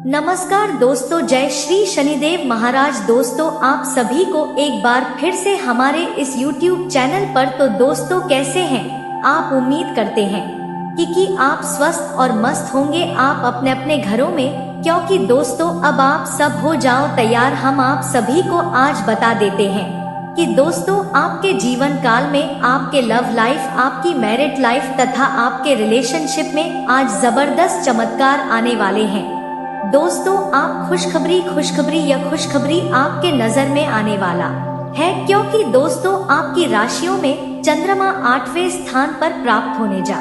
नमस्कार दोस्तों, जय श्री शनिदेव महाराज। दोस्तों, आप सभी को एक बार फिर से हमारे इस YouTube चैनल पर। तो दोस्तों, कैसे हैं आप? उम्मीद करते हैं कि आप स्वस्थ और मस्त होंगे आप अपने अपने घरों में, क्योंकि दोस्तों अब आप सब हो जाओ तैयार। हम आप सभी को आज बता देते हैं कि दोस्तों आपके जीवन काल में, आपके लव लाइफ, आपकी मैरिड लाइफ तथा आपके रिलेशनशिप में आज जबरदस्त चमत्कार आने वाले हैं। दोस्तों, आप खुशखबरी या खुशखबरी आपके नजर में आने वाला है, क्योंकि दोस्तों आपकी राशियों में चंद्रमा 8वें स्थान पर प्राप्त होने जा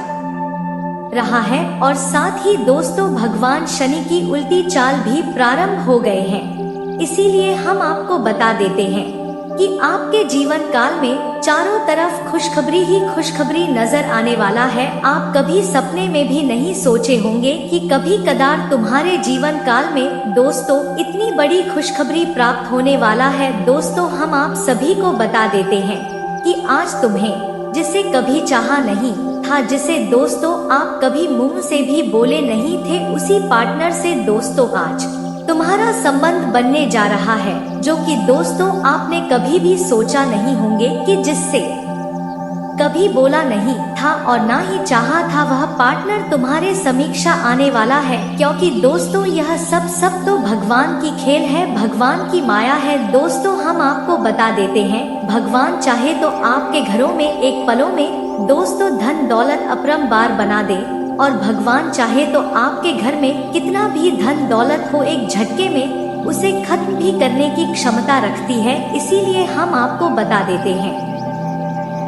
रहा है और साथ ही दोस्तों भगवान शनि की उल्टी चाल भी प्रारंभ हो गए हैं। इसीलिए हम आपको बता देते हैं कि आपके जीवन काल में चारों तरफ खुशखबरी ही खुशखबरी नजर आने वाला है। आप कभी सपने में भी नहीं सोचे होंगे कि कभी कदार तुम्हारे जीवन काल में दोस्तों इतनी बड़ी खुशखबरी प्राप्त होने वाला है। दोस्तों, हम आप सभी को बता देते हैं कि आज तुम्हें जिसे कभी चाहा नहीं था, जिसे दोस्तों आप कभी मुंह से भी बोले नहीं थे, उसी पार्टनर से दोस्तों आज तुम्हारा संबंध बनने जा रहा है, जो कि दोस्तों आपने कभी भी सोचा नहीं होंगे कि जिससे कभी बोला नहीं था और ना ही चाहा था, वह पार्टनर तुम्हारे समीक्षा आने वाला है। क्योंकि दोस्तों यह सब तो भगवान की खेल है, भगवान की माया है। दोस्तों, हम आपको बता देते हैं, भगवान चाहे तो आपके घरों में एक पलों में दोस्तों धन दौलत अपरंपार बना दे, और भगवान चाहे तो आपके घर में कितना भी धन दौलत हो, एक झटके में उसे खत्म भी करने की क्षमता रखती है। इसीलिए हम आपको बता देते हैं,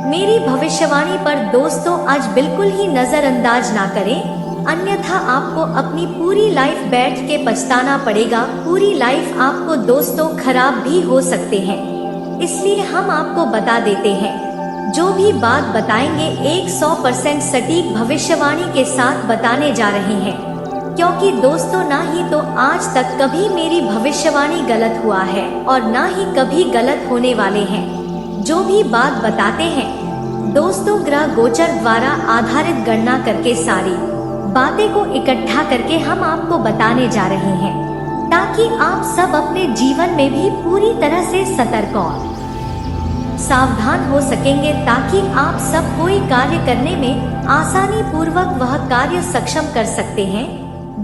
मेरी भविष्यवाणी पर दोस्तों आज बिल्कुल ही नजरअंदाज ना करें, अन्यथा आपको अपनी पूरी लाइफ बैठ के पछताना पड़ेगा। पूरी लाइफ आपको दोस्तों खराब भी हो सकते हैं। इसलिए हम आपको बता देते हैं, जो भी बात बताएंगे 100% सटीक भविष्यवाणी के साथ बताने जा रहे हैं, क्योंकि दोस्तों ना ही तो आज तक कभी मेरी भविष्यवाणी गलत हुआ है और ना ही कभी गलत होने वाले हैं। जो भी बात बताते हैं दोस्तों ग्रह गोचर द्वारा आधारित गणना करके सारी बातें को इकट्ठा करके हम आपको बताने जा रहे हैं, ताकि आप सब अपने जीवन में भी पूरी तरह से सतर्क और सावधान हो सकेंगे, ताकि आप सब कोई कार्य करने में आसानी पूर्वक वह कार्य सक्षम कर सकते हैं।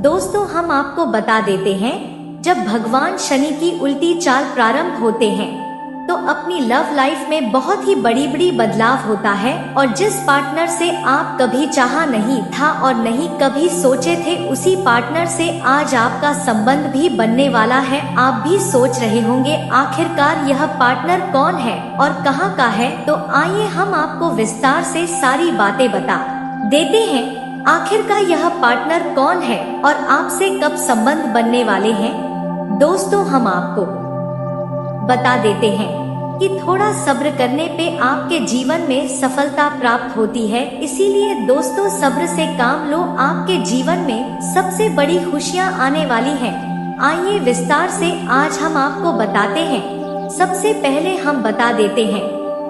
दोस्तों, हम आपको बता देते हैं, जब भगवान शनि की उल्टी चाल प्रारंभ होते हैं तो अपनी लव लाइफ में बहुत ही बड़ी बदलाव होता है, और जिस पार्टनर से आप कभी चाहा नहीं था और नहीं कभी सोचे थे, उसी पार्टनर से आज आपका संबंध भी बनने वाला है। आप भी सोच रहे होंगे आखिरकार यह पार्टनर कौन है और कहाँ का है। तो आइए हम आपको विस्तार से सारी बातें बता देते हैं, आखिरकार यह पार्टनर कौन है और आपसे कब संबंध बनने वाले हैं। दोस्तों, हम आपको बता देते हैं कि थोड़ा सब्र करने पे आपके जीवन में सफलता प्राप्त होती है। इसीलिए दोस्तों सब्र से काम लो, आपके जीवन में सबसे बड़ी खुशियां आने वाली हैं। आइए विस्तार से आज हम आपको बताते हैं। सबसे पहले हम बता देते हैं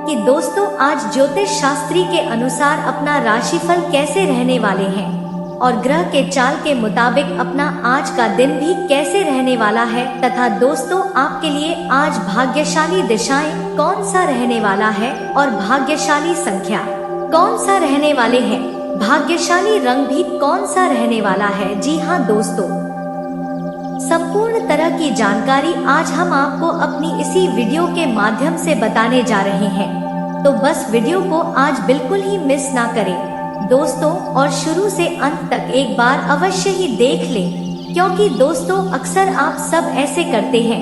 कि दोस्तों आज ज्योतिष शास्त्री के अनुसार अपना राशिफल कैसे रहने वाले हैं और ग्रह के चाल के मुताबिक अपना आज का दिन भी कैसे रहने वाला है, तथा दोस्तों आपके लिए आज भाग्यशाली दिशाएं कौन सा रहने वाला है और भाग्यशाली संख्या कौन सा रहने वाले हैं, भाग्यशाली रंग भी कौन सा रहने वाला है। जी हाँ दोस्तों, संपूर्ण तरह की जानकारी आज हम आपको अपनी इसी वीडियो के माध्यम से बताने जा रहे हैं। तो बस वीडियो को आज बिल्कुल ही मिस ना करें दोस्तों, और शुरू से अंत तक एक बार अवश्य ही देख लें, क्योंकि दोस्तों अक्सर आप सब ऐसे करते हैं,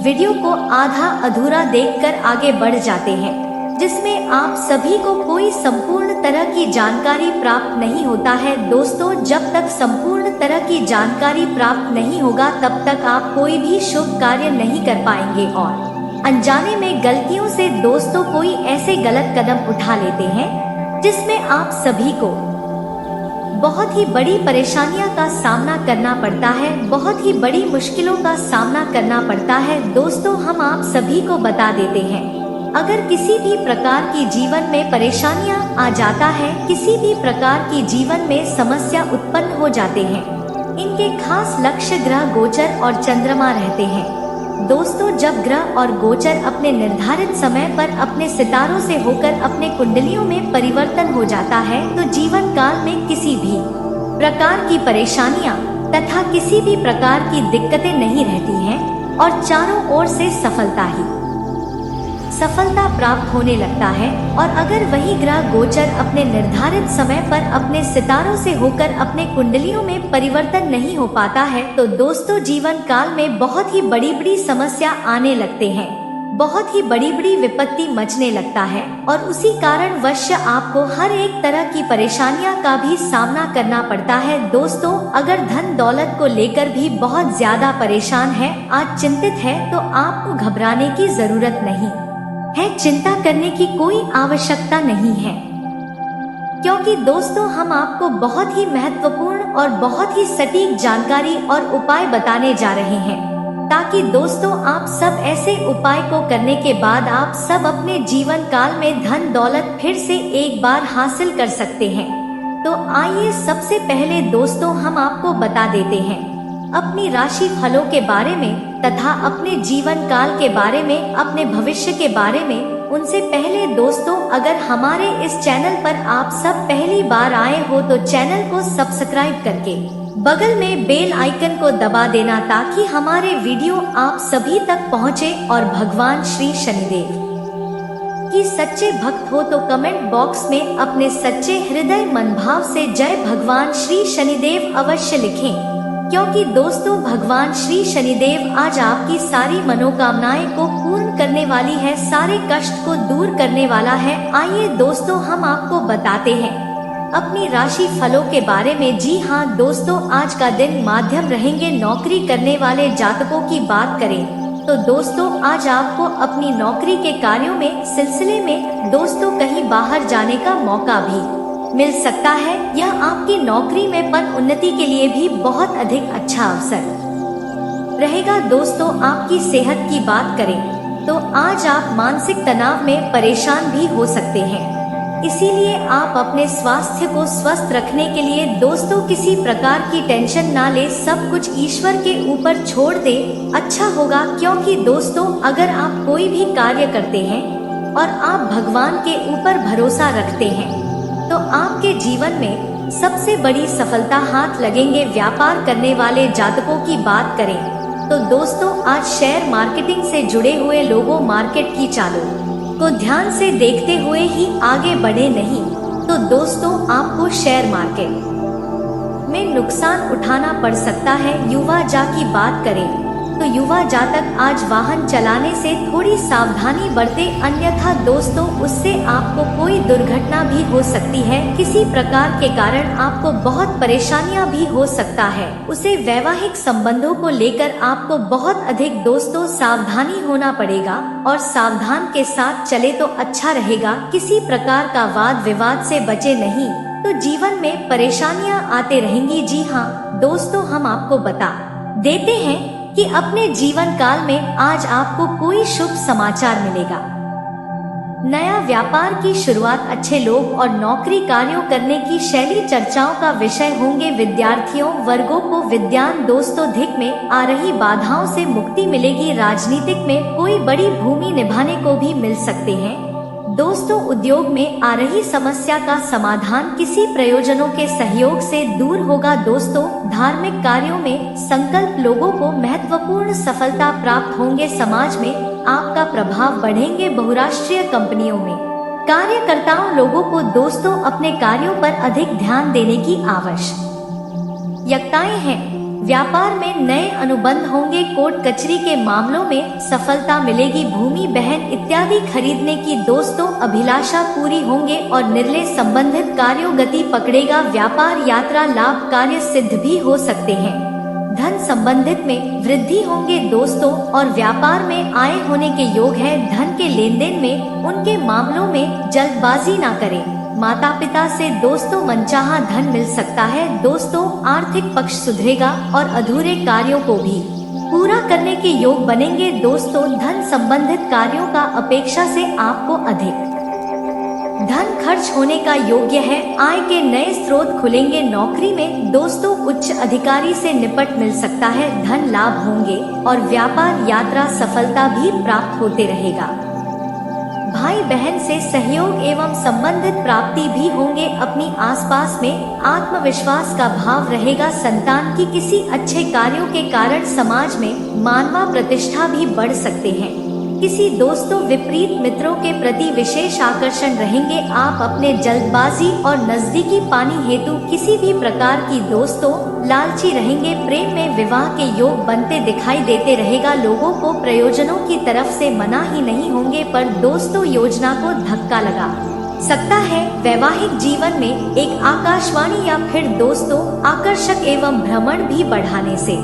वीडियो को आधा अधूरा देखकर आगे बढ़ जाते हैं, जिसमें आप सभी को कोई संपूर्ण तरह की जानकारी प्राप्त नहीं होता है। दोस्तों, जब तक संपूर्ण तरह की जानकारी प्राप्त नहीं होगा तब तक आप कोई भी शुभ कार्य नहीं कर पाएंगे, और अनजाने में गलतियों से दोस्तों कोई ऐसे गलत कदम उठा लेते हैं जिसमें आप सभी को बहुत ही बड़ी परेशानियां का सामना करना पड़ता है, बहुत ही बड़ी मुश्किलों का सामना करना पड़ता है। दोस्तों, हम आप सभी को बता देते हैं, अगर किसी भी प्रकार की जीवन में परेशानियां आ जाता है, किसी भी प्रकार की जीवन में समस्या उत्पन्न हो जाते हैं, इनके खास लक्ष्य ग्रह गोचर और चंद्रमा रहते हैं। दोस्तों, जब ग्रह और गोचर अपने निर्धारित समय पर अपने सितारों से होकर अपने कुंडलियों में परिवर्तन हो जाता है तो जीवन काल में किसी भी प्रकार की परेशानियां तथा किसी भी प्रकार की दिक्कतें नहीं रहती हैं और चारों ओर से सफलता प्राप्त होने लगता है। और अगर वही ग्रह गोचर अपने निर्धारित समय पर अपने सितारों से होकर अपने कुंडलियों में परिवर्तन नहीं हो पाता है तो दोस्तों जीवन काल में बहुत ही बड़ी समस्या आने लगते हैं, बहुत ही बड़ी विपत्ति मचने लगता है और उसी कारण वश आपको हर एक तरह की परेशानियां का भी सामना करना पड़ता है। दोस्तों, अगर धन दौलत को लेकर भी बहुत ज्यादा परेशान है, आज चिंतित है, तो आपको घबराने की जरूरत नहीं है, चिंता करने की कोई आवश्यकता नहीं है, क्योंकि दोस्तों हम आपको बहुत ही महत्वपूर्ण और बहुत ही सटीक जानकारी और उपाय बताने जा रहे हैं, ताकि दोस्तों आप सब ऐसे उपाय को करने के बाद आप सब अपने जीवन काल में धन दौलत फिर से एक बार हासिल कर सकते हैं। तो आइए सबसे पहले दोस्तों हम आपको बता देते हैं अपनी राशि फलों के बारे में तथा अपने जीवन काल के बारे में, अपने भविष्य के बारे में। उनसे पहले दोस्तों, अगर हमारे इस चैनल पर आप सब पहली बार आए हो तो चैनल को सब्सक्राइब करके बगल में बेल आइकन को दबा देना, ताकि हमारे वीडियो आप सभी तक पहुंचे। और भगवान श्री शनिदेव की सच्चे भक्त हो तो कमेंट बॉक्स में अपने सच्चे हृदय मन भाव से जय भगवान श्री शनिदेव अवश्य लिखें, क्योंकि दोस्तों भगवान श्री शनिदेव आज आपकी सारी मनोकामनाएं को पूर्ण करने वाली है, सारे कष्ट को दूर करने वाला है। आइए दोस्तों हम आपको बताते हैं अपनी राशि फलों के बारे में। जी हाँ दोस्तों, आज का दिन माध्यम रहेंगे नौकरी करने वाले जातकों की बात करें तो दोस्तों आज आपको अपनी नौकरी के कार्यों में सिलसिले में दोस्तों कहीं बाहर जाने का मौका भी मिल सकता है। यह आपकी नौकरी में पद उन्नति के लिए भी बहुत अधिक अच्छा अवसर रहेगा। दोस्तों आपकी सेहत की बात करें तो आज आप मानसिक तनाव में परेशान भी हो सकते हैं, इसीलिए आप अपने स्वास्थ्य को स्वस्थ रखने के लिए दोस्तों किसी प्रकार की टेंशन ना ले, सब कुछ ईश्वर के ऊपर छोड़ दे, अच्छा होगा। क्योंकि दोस्तों अगर आप कोई भी कार्य करते हैं और आप भगवान के ऊपर भरोसा रखते हैं तो आपके जीवन में सबसे बड़ी सफलता हाथ लगेंगे। व्यापार करने वाले जातकों की बात करें तो दोस्तों आज शेयर मार्केटिंग से जुड़े हुए लोगों मार्केट की चालों को ध्यान से देखते हुए ही आगे बढ़े, नहीं तो दोस्तों आपको शेयर मार्केट में नुकसान उठाना पड़ सकता है। युवा जा की बात करें तो युवा जातक आज वाहन चलाने से थोड़ी सावधानी बरते, अन्यथा दोस्तों उससे आपको कोई दुर्घटना भी हो सकती है, किसी प्रकार के कारण आपको बहुत परेशानियां भी हो सकता है। उसे वैवाहिक संबंधों को लेकर आपको बहुत अधिक दोस्तों सावधानी होना पड़ेगा और सावधान के साथ चले तो अच्छा रहेगा। किसी प्रकार का वाद विवाद से बचे, नहीं तो जीवन में परेशानियां आते रहेंगी। जी हाँ दोस्तों, हम आपको बता देते हैं कि अपने जीवन काल में आज आपको कोई शुभ समाचार मिलेगा। नया व्यापार की शुरुआत, अच्छे लोग और नौकरी कार्यों करने की शैली चर्चाओं का विषय होंगे। विद्यार्थियों वर्गों को विज्ञान दोस्तों धिक में आ रही बाधाओं से मुक्ति मिलेगी। राजनीतिक में कोई बड़ी भूमि निभाने को भी मिल सकते हैं। दोस्तों उद्योग में आ रही समस्या का समाधान किसी प्रयोजनों के सहयोग से दूर होगा। दोस्तों धार्मिक कार्यों में संकल्प लोगों को महत्वपूर्ण सफलता प्राप्त होंगे। समाज में आपका प्रभाव बढ़ेंगे। बहुराष्ट्रीय कंपनियों में कार्यकर्ताओं लोगों को दोस्तों अपने कार्यों पर अधिक ध्यान देने की आवश्यकताएं हैं। व्यापार में नए अनुबंध होंगे। कोर्ट कचहरी के मामलों में सफलता मिलेगी। भूमि बहन इत्यादि खरीदने की दोस्तों अभिलाषा पूरी होंगे और निर्णय संबंधित कार्यों गति पकड़ेगा। व्यापार यात्रा लाभ कार्य सिद्ध भी हो सकते हैं। धन संबंधित में वृद्धि होंगे दोस्तों और व्यापार में आय होने के योग है। धन के लेन देन में उनके मामलों में जल्दबाजी ना करें। माता पिता से दोस्तों मनचाहा धन मिल सकता है। दोस्तों आर्थिक पक्ष सुधरेगा और अधूरे कार्यों को भी पूरा करने के योग बनेंगे। दोस्तों धन संबंधित कार्यों का अपेक्षा से आपको अधिक धन खर्च होने का योग्य है, आय के नए स्रोत खुलेंगे। नौकरी में दोस्तों उच्च अधिकारी से निपट मिल सकता है, धन लाभ होंगे और व्यापार यात्रा सफलता भी प्राप्त होते रहेगा। भाई बहन से सहयोग एवं संबंधित प्राप्ति भी होंगे। अपनी आसपास में आत्मविश्वास का भाव रहेगा। संतान की किसी अच्छे कार्यों के कारण समाज में मान व प्रतिष्ठा भी बढ़ सकते हैं। किसी दोस्तों विपरीत मित्रों के प्रति विशेष आकर्षण रहेंगे। आप अपने जल्दबाजी और नजदीकी पानी हेतु किसी भी प्रकार की दोस्तों लालची रहेंगे। प्रेम में विवाह के योग बनते दिखाई देते रहेगा। लोगों को प्रयोजनों की तरफ से मना ही नहीं होंगे, पर दोस्तों योजना को धक्का लगा सकता है। वैवाहिक जीवन में एक आकाशवाणी या फिर दोस्तों आकर्षक एवं भ्रमण भी बढ़ाने से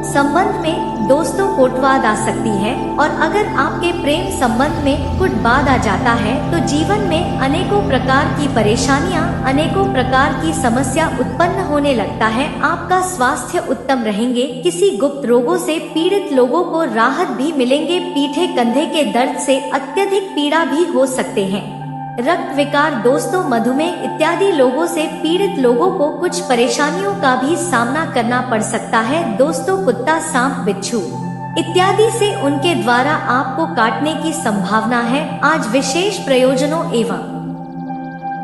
संबंध में दोस्तों कोटवाद आ सकती है। और अगर आपके प्रेम संबंध में कुछ बात आ जाता है तो जीवन में अनेकों प्रकार की परेशानियां, अनेकों प्रकार की समस्या उत्पन्न होने लगता है। आपका स्वास्थ्य उत्तम रहेंगे। किसी गुप्त रोगों से पीड़ित लोगों को राहत भी मिलेंगे। पीठे कंधे के दर्द से अत्यधिक पीड़ा भी हो सकते हैं। रक्त विकार दोस्तों मधुमेह इत्यादि लोगों से पीड़ित लोगों को कुछ परेशानियों का भी सामना करना पड़ सकता है। दोस्तों कुत्ता, सांप, बिच्छू इत्यादि से उनके द्वारा आपको काटने की संभावना है। आज विशेष प्रयोजनों एवं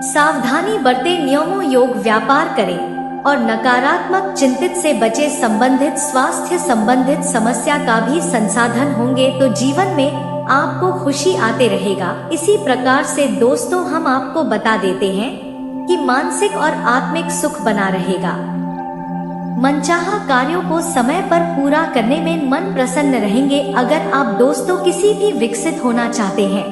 सावधानी बरते, नियमों योग व्यापार करें और नकारात्मक चिंतित से बचे। संबंधित स्वास्थ्य संबंधित समस्या का भी संसाधन होंगे तो जीवन में आपको खुशी आते रहेगा। इसी प्रकार से दोस्तों हम आपको बता देते हैं कि मानसिक और आत्मिक सुख बना रहेगा। मनचाहा कार्यों को समय पर पूरा करने में मन प्रसन्न रहेंगे। अगर आप दोस्तों किसी भी विकसित होना चाहते हैं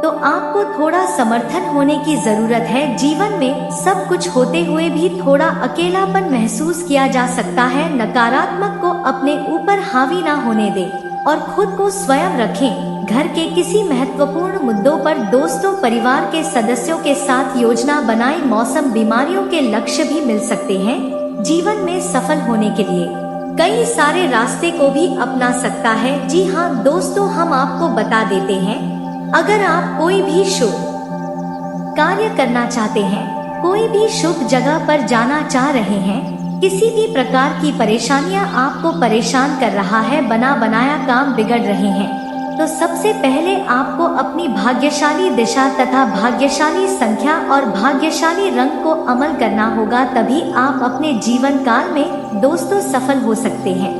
तो आपको थोड़ा समर्थन होने की जरूरत है। जीवन में सब कुछ होते हुए भी थोड़ा अकेलापन महसूस किया जा सकता है। नकारात्मक को अपने ऊपर हावी ना होने दें और खुद को स्वयं रखें। घर के किसी महत्वपूर्ण मुद्दों पर दोस्तों परिवार के सदस्यों के साथ योजना बनाएं। मौसम बीमारियों के लक्ष्य भी मिल सकते हैं। जीवन में सफल होने के लिए कई सारे रास्ते को भी अपना सकता है। जी हाँ दोस्तों, हम आपको बता देते हैं, अगर आप कोई भी शुभ कार्य करना चाहते हैं, कोई भी शुभ जगह पर जाना चाह रहे हैं, किसी भी प्रकार की परेशानियां आपको परेशान कर रहा है, बना बनाया काम बिगड़ रहे हैं, तो सबसे पहले आपको अपनी भाग्यशाली दिशा तथा भाग्यशाली संख्या और भाग्यशाली रंग को अमल करना होगा। तभी आप अपने जीवन काल में दोस्तों सफल हो सकते हैं।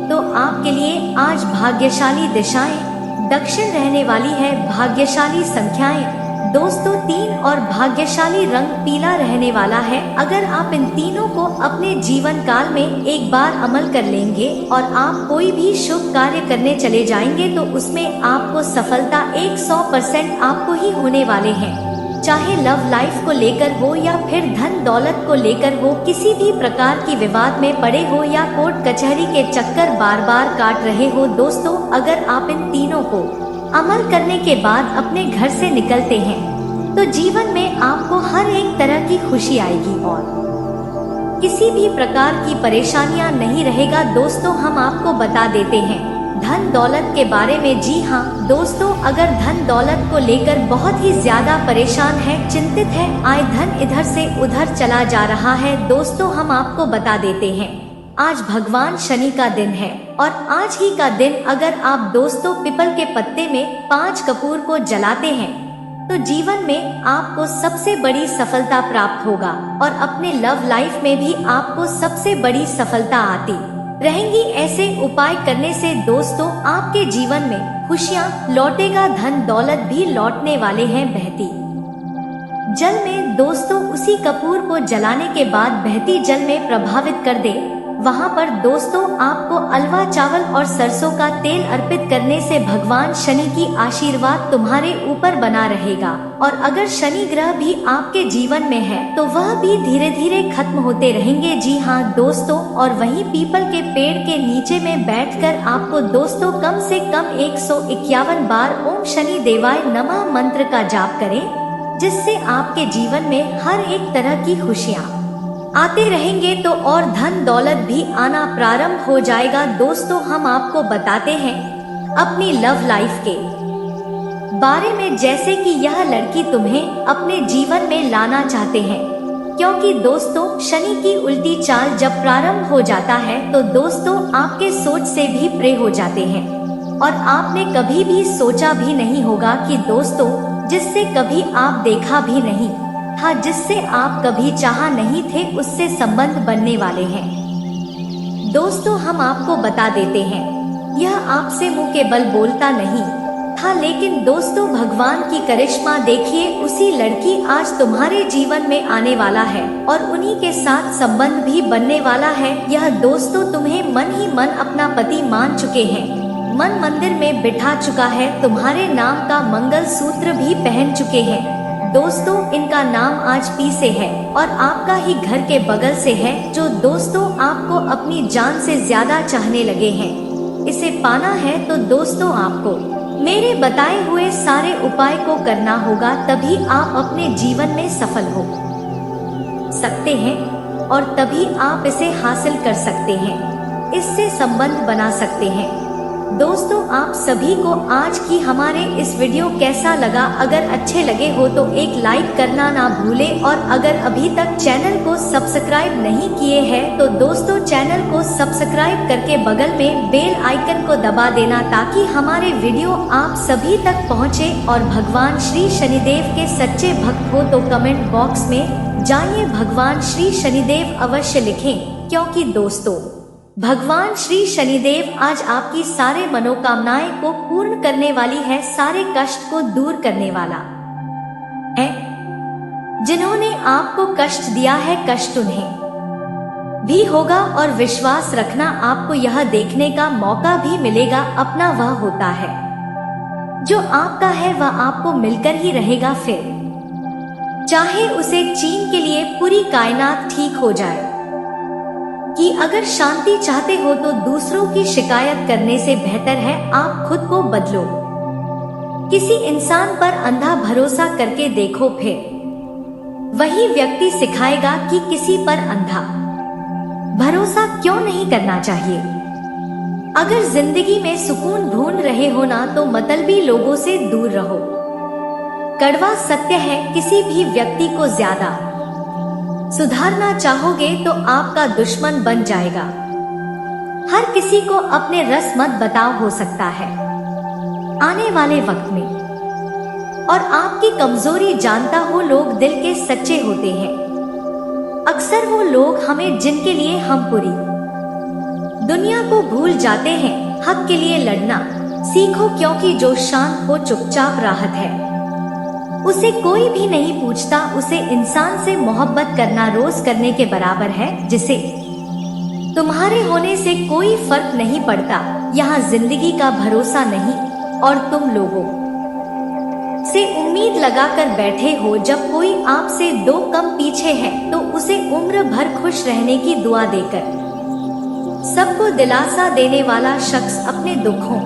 तो आपके लिए आज भाग्यशाली दिशाएं दक्षिण रहने वाली है। भाग्यशाली संख्याएं दोस्तों 3 और भाग्यशाली रंग पीला रहने वाला है। अगर आप इन तीनों को अपने जीवन काल में एक बार अमल कर लेंगे और आप कोई भी शुभ कार्य करने चले जाएंगे तो उसमें आपको सफलता 100% आपको ही होने वाले हैं। चाहे लव लाइफ को लेकर हो या फिर धन दौलत को लेकर हो, किसी भी प्रकार की विवाद में पड़े हो या कोर्ट कचहरी के चक्कर बार बार काट रहे हो। दोस्तों अगर आप इन तीनों को अमल करने के बाद अपने घर से निकलते हैं तो जीवन में आपको हर एक तरह की खुशी आएगी और किसी भी प्रकार की परेशानियां नहीं रहेगा। दोस्तों हम आपको बता देते हैं धन दौलत के बारे में। जी हाँ दोस्तों, अगर धन दौलत को लेकर बहुत ही ज्यादा परेशान है, चिंतित है, आए धन इधर से उधर चला जा रहा है, दोस्तों हम आपको बता देते हैं आज भगवान शनि का दिन है। और आज ही का दिन अगर आप दोस्तों पीपल के पत्ते में 5 कपूर को जलाते हैं तो जीवन में आपको सबसे बड़ी सफलता प्राप्त होगा और अपने लव लाइफ में भी आपको सबसे बड़ी सफलता आती रहेंगी। ऐसे उपाय करने से दोस्तों आपके जीवन में खुशियाँ लौटेगा, धन दौलत भी लौटने वाले हैं। बहती जल में दोस्तों उसी कपूर को जलाने के बाद बहती जल में प्रभावित कर दे। वहाँ पर दोस्तों आपको अलवा चावल और सरसों का तेल अर्पित करने से भगवान शनि की आशीर्वाद तुम्हारे ऊपर बना रहेगा। और अगर शनि ग्रह भी आपके जीवन में है तो वह भी धीरे धीरे खत्म होते रहेंगे। जी हाँ दोस्तों, और वहीं पीपल के पेड़ के नीचे में बैठकर आपको दोस्तों कम से कम 151 बार ओम शनि देवाय नमः मंत्र का जाप करें, जिससे आपके जीवन में हर एक तरह की खुशियाँ आते रहेंगे तो और धन दौलत भी आना प्रारंभ हो जाएगा। दोस्तों हम आपको बताते हैं अपनी लव लाइफ के बारे में, जैसे कि यह लड़की तुम्हें अपने जीवन में लाना चाहते हैं। क्योंकि दोस्तों, शनि की उल्टी चाल जब प्रारंभ हो जाता है तो दोस्तों आपके सोच से भी प्रे हो जाते हैं, और आपने कभी भी सोचा भी नहीं होगा कि दोस्तों जिससे कभी आप देखा भी नहीं था, जिससे आप कभी चाहा नहीं थे, उससे संबंध बनने वाले हैं। दोस्तों हम आपको बता देते हैं, यह आपसे मुंह के बल बोलता नहीं था, लेकिन दोस्तों भगवान की करिश्मा देखिए, उसी लड़की आज तुम्हारे जीवन में आने वाला है और उन्हीं के साथ संबंध भी बनने वाला है। यह दोस्तों तुम्हें मन ही मन अपना पति मान चुके हैं, मन मंदिर में बिठा चुका है, तुम्हारे नाम का मंगल सूत्र भी पहन चुके हैं। दोस्तों इनका नाम आज पी से है और आपका ही घर के बगल से है, जो दोस्तों आपको अपनी जान से ज्यादा चाहने लगे हैं। इसे पाना है तो दोस्तों आपको मेरे बताए हुए सारे उपाय को करना होगा, तभी आप अपने जीवन में सफल हो सकते हैं और तभी आप इसे हासिल कर सकते हैं, इससे संबंध बना सकते हैं। दोस्तों आप सभी को आज की हमारे इस वीडियो कैसा लगा? अगर अच्छे लगे हो तो एक लाइक करना ना भूलें, और अगर अभी तक चैनल को सब्सक्राइब नहीं किए हैं तो दोस्तों चैनल को सब्सक्राइब करके बगल में बेल आइकन को दबा देना, ताकि हमारे वीडियो आप सभी तक पहुंचे। और भगवान श्री शनिदेव के सच्चे भक्त हो तो कमेंट बॉक्स में जाइए भगवान श्री शनिदेव अवश्य लिखें, क्योंकि दोस्तों भगवान श्री शनिदेव आज आपकी सारे मनोकामनाएं को पूर्ण करने वाली है, सारे कष्ट को दूर करने वाला है। जिन्होंने आपको कष्ट दिया है, कष्ट उन्हें भी होगा, और विश्वास रखना आपको यह देखने का मौका भी मिलेगा, अपना वह होता है जो आपका है वह आपको मिलकर ही रहेगा। फिर चाहे उसे चीन के लिए पूरी कायनात ठीक हो जाए, कि अगर शांति चाहते हो तो दूसरों की शिकायत करने से बेहतर है आप खुद को बदलो। किसी इंसान पर अंधा भरोसा करके देखो, फिर वही व्यक्ति सिखाएगा कि किसी पर अंधा भरोसा क्यों नहीं करना चाहिए। अगर जिंदगी में सुकून ढूंढ रहे हो ना, तो मतलबी लोगों से दूर रहो। कड़वा सत्य है, किसी भी व्यक्ति को ज्यादा सुधारना चाहोगे तो आपका दुश्मन बन जाएगा। हर किसी को अपने रस मत बताओ हो सकता है आने वाले वक्त में, और आपकी कमजोरी जानता हो, लोग दिल के सच्चे होते हैं। अक्सर वो लोग हमें जिनके लिए हम पूरी दुनिया को भूल जाते हैं। हक के लिए लड़ना सीखो, क्योंकि जो शांत हो चुपचाप राहत है, उसे कोई भी नहीं पूछता। उसे इंसान से मोहब्बत करना रोज करने के बराबर है, जिसे तुम्हारे होने से कोई फर्क नहीं पड़ता। यहाँ जिंदगी का भरोसा नहीं, और तुम लोगों से उम्मीद लगाकर बैठे हो। जब कोई आपसे 2 कम पीछे है तो उसे उम्र भर खुश रहने की दुआ देकर सबको दिलासा देने वाला शख्स अपने दुखों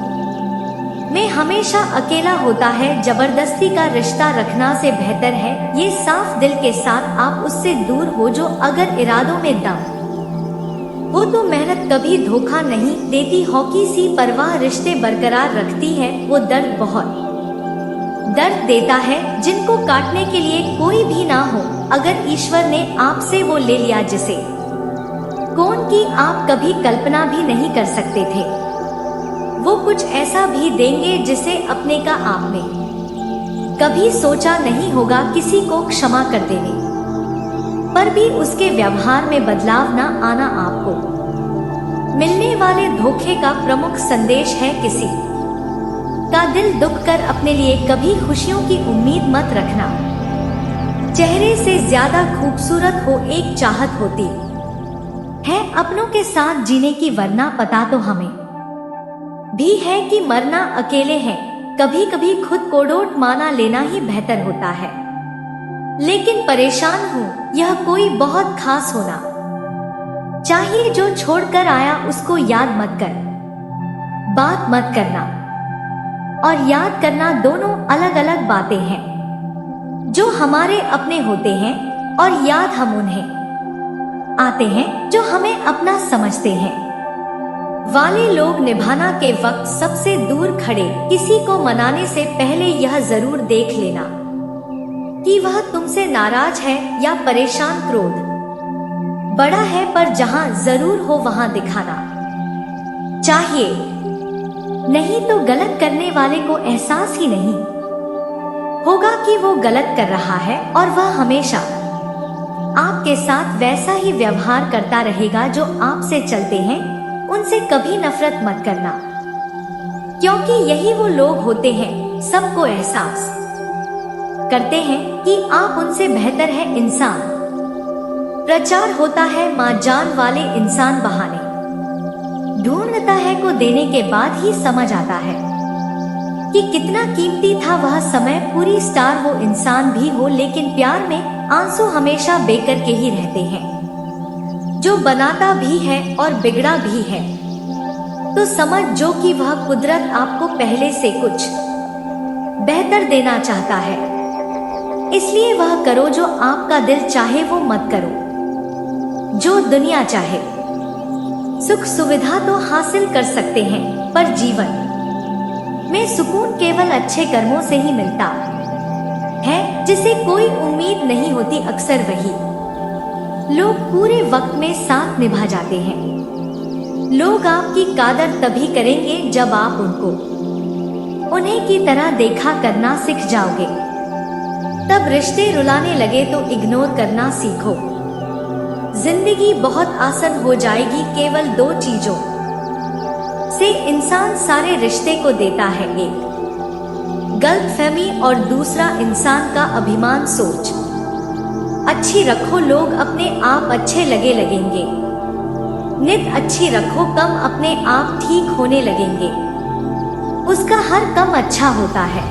में हमेशा अकेला होता है। जबरदस्ती का रिश्ता रखना से बेहतर है ये साफ दिल के साथ आप उससे दूर हो, जो अगर इरादों में दम हो तो मेहनत कभी धोखा नहीं देती। हॉकी सी परवाह रिश्ते बरकरार रखती है। वो दर्द बहुत दर्द देता है, जिनको काटने के लिए कोई भी ना हो। अगर ईश्वर ने आपसे वो ले लिया जिसे कौन की आप कभी कल्पना भी नहीं कर सकते थे, वो कुछ ऐसा भी देंगे जिसे अपने का आपने कभी सोचा नहीं होगा। किसी को क्षमा कर देने पर भी उसके व्यवहार में बदलाव न आना आपको मिलने वाले धोखे का प्रमुख संदेश है। किसी का दिल दुख कर अपने लिए कभी खुशियों की उम्मीद मत रखना। चेहरे से ज्यादा खूबसूरत हो एक चाहत होती है अपनों के साथ जीने की, वरना पता तो हमें भी है कि मरना अकेले है। कभी कभी खुद को डोट माना लेना ही बेहतर होता है। लेकिन परेशान हूँ, यह कोई बहुत खास होना चाहिए। जो छोड़कर आया उसको याद मत कर, बात मत करना और याद करना दोनों अलग अलग बातें हैं। जो हमारे अपने होते हैं और याद हम उन्हें आते हैं जो हमें अपना समझते हैं। वाले लोग निभाना के वक्त सबसे दूर खड़े किसी को मनाने से पहले यह जरूर देख लेना कि वह तुमसे नाराज है या परेशान। क्रोध बड़ा है पर जहां जरूर हो वहां दिखाना चाहिए, नहीं तो गलत करने वाले को एहसास ही नहीं होगा कि वो गलत कर रहा है और वह हमेशा आपके साथ वैसा ही व्यवहार करता रहेगा जो आपसे चलते हैं। उनसे कभी नफरत मत करना, क्योंकि यही वो लोग होते हैं सबको एहसास करते हैं कि आप उनसे बेहतर है इंसान। प्रचार होता है मां जान वाले इंसान बहाने ढूंढता है को देने के बाद ही समझ आता है कि कितना कीमती था वह समय। पूरी स्टार वो इंसान भी हो, लेकिन प्यार में आंसू हमेशा बेकर के ही रहते हैं। जो बनाता भी है और बिगड़ा भी है तो समझ जो कि वह कुदरत आपको पहले से कुछ बेहतर देना चाहता है, इसलिए वह करो जो आपका दिल चाहे, वो मत करो जो दुनिया चाहे। सुख सुविधा तो हासिल कर सकते हैं, पर जीवन में सुकून केवल अच्छे कर्मों से ही मिलता है, जिसे कोई उम्मीद नहीं होती। अक्सर वही लोग पूरे वक्त में साथ निभा जाते हैं। लोग आपकी कदर तभी करेंगे जब आप उन्हें की तरह देखा करना सीख जाओगे। तब रिश्ते रुलाने लगे तो इग्नोर करना सीखो। जिंदगी बहुत आसान हो जाएगी। केवल 2 चीजों से इंसान सारे रिश्ते को देता है, एक गलतफहमी और दूसरा इंसान का अभिमान। सोच अच्छी रखो, लोग अपने आप अच्छे लगेंगे। नित अच्छी रखो, कम अपने आप ठीक होने लगेंगे। उसका हर कम अच्छा होता है।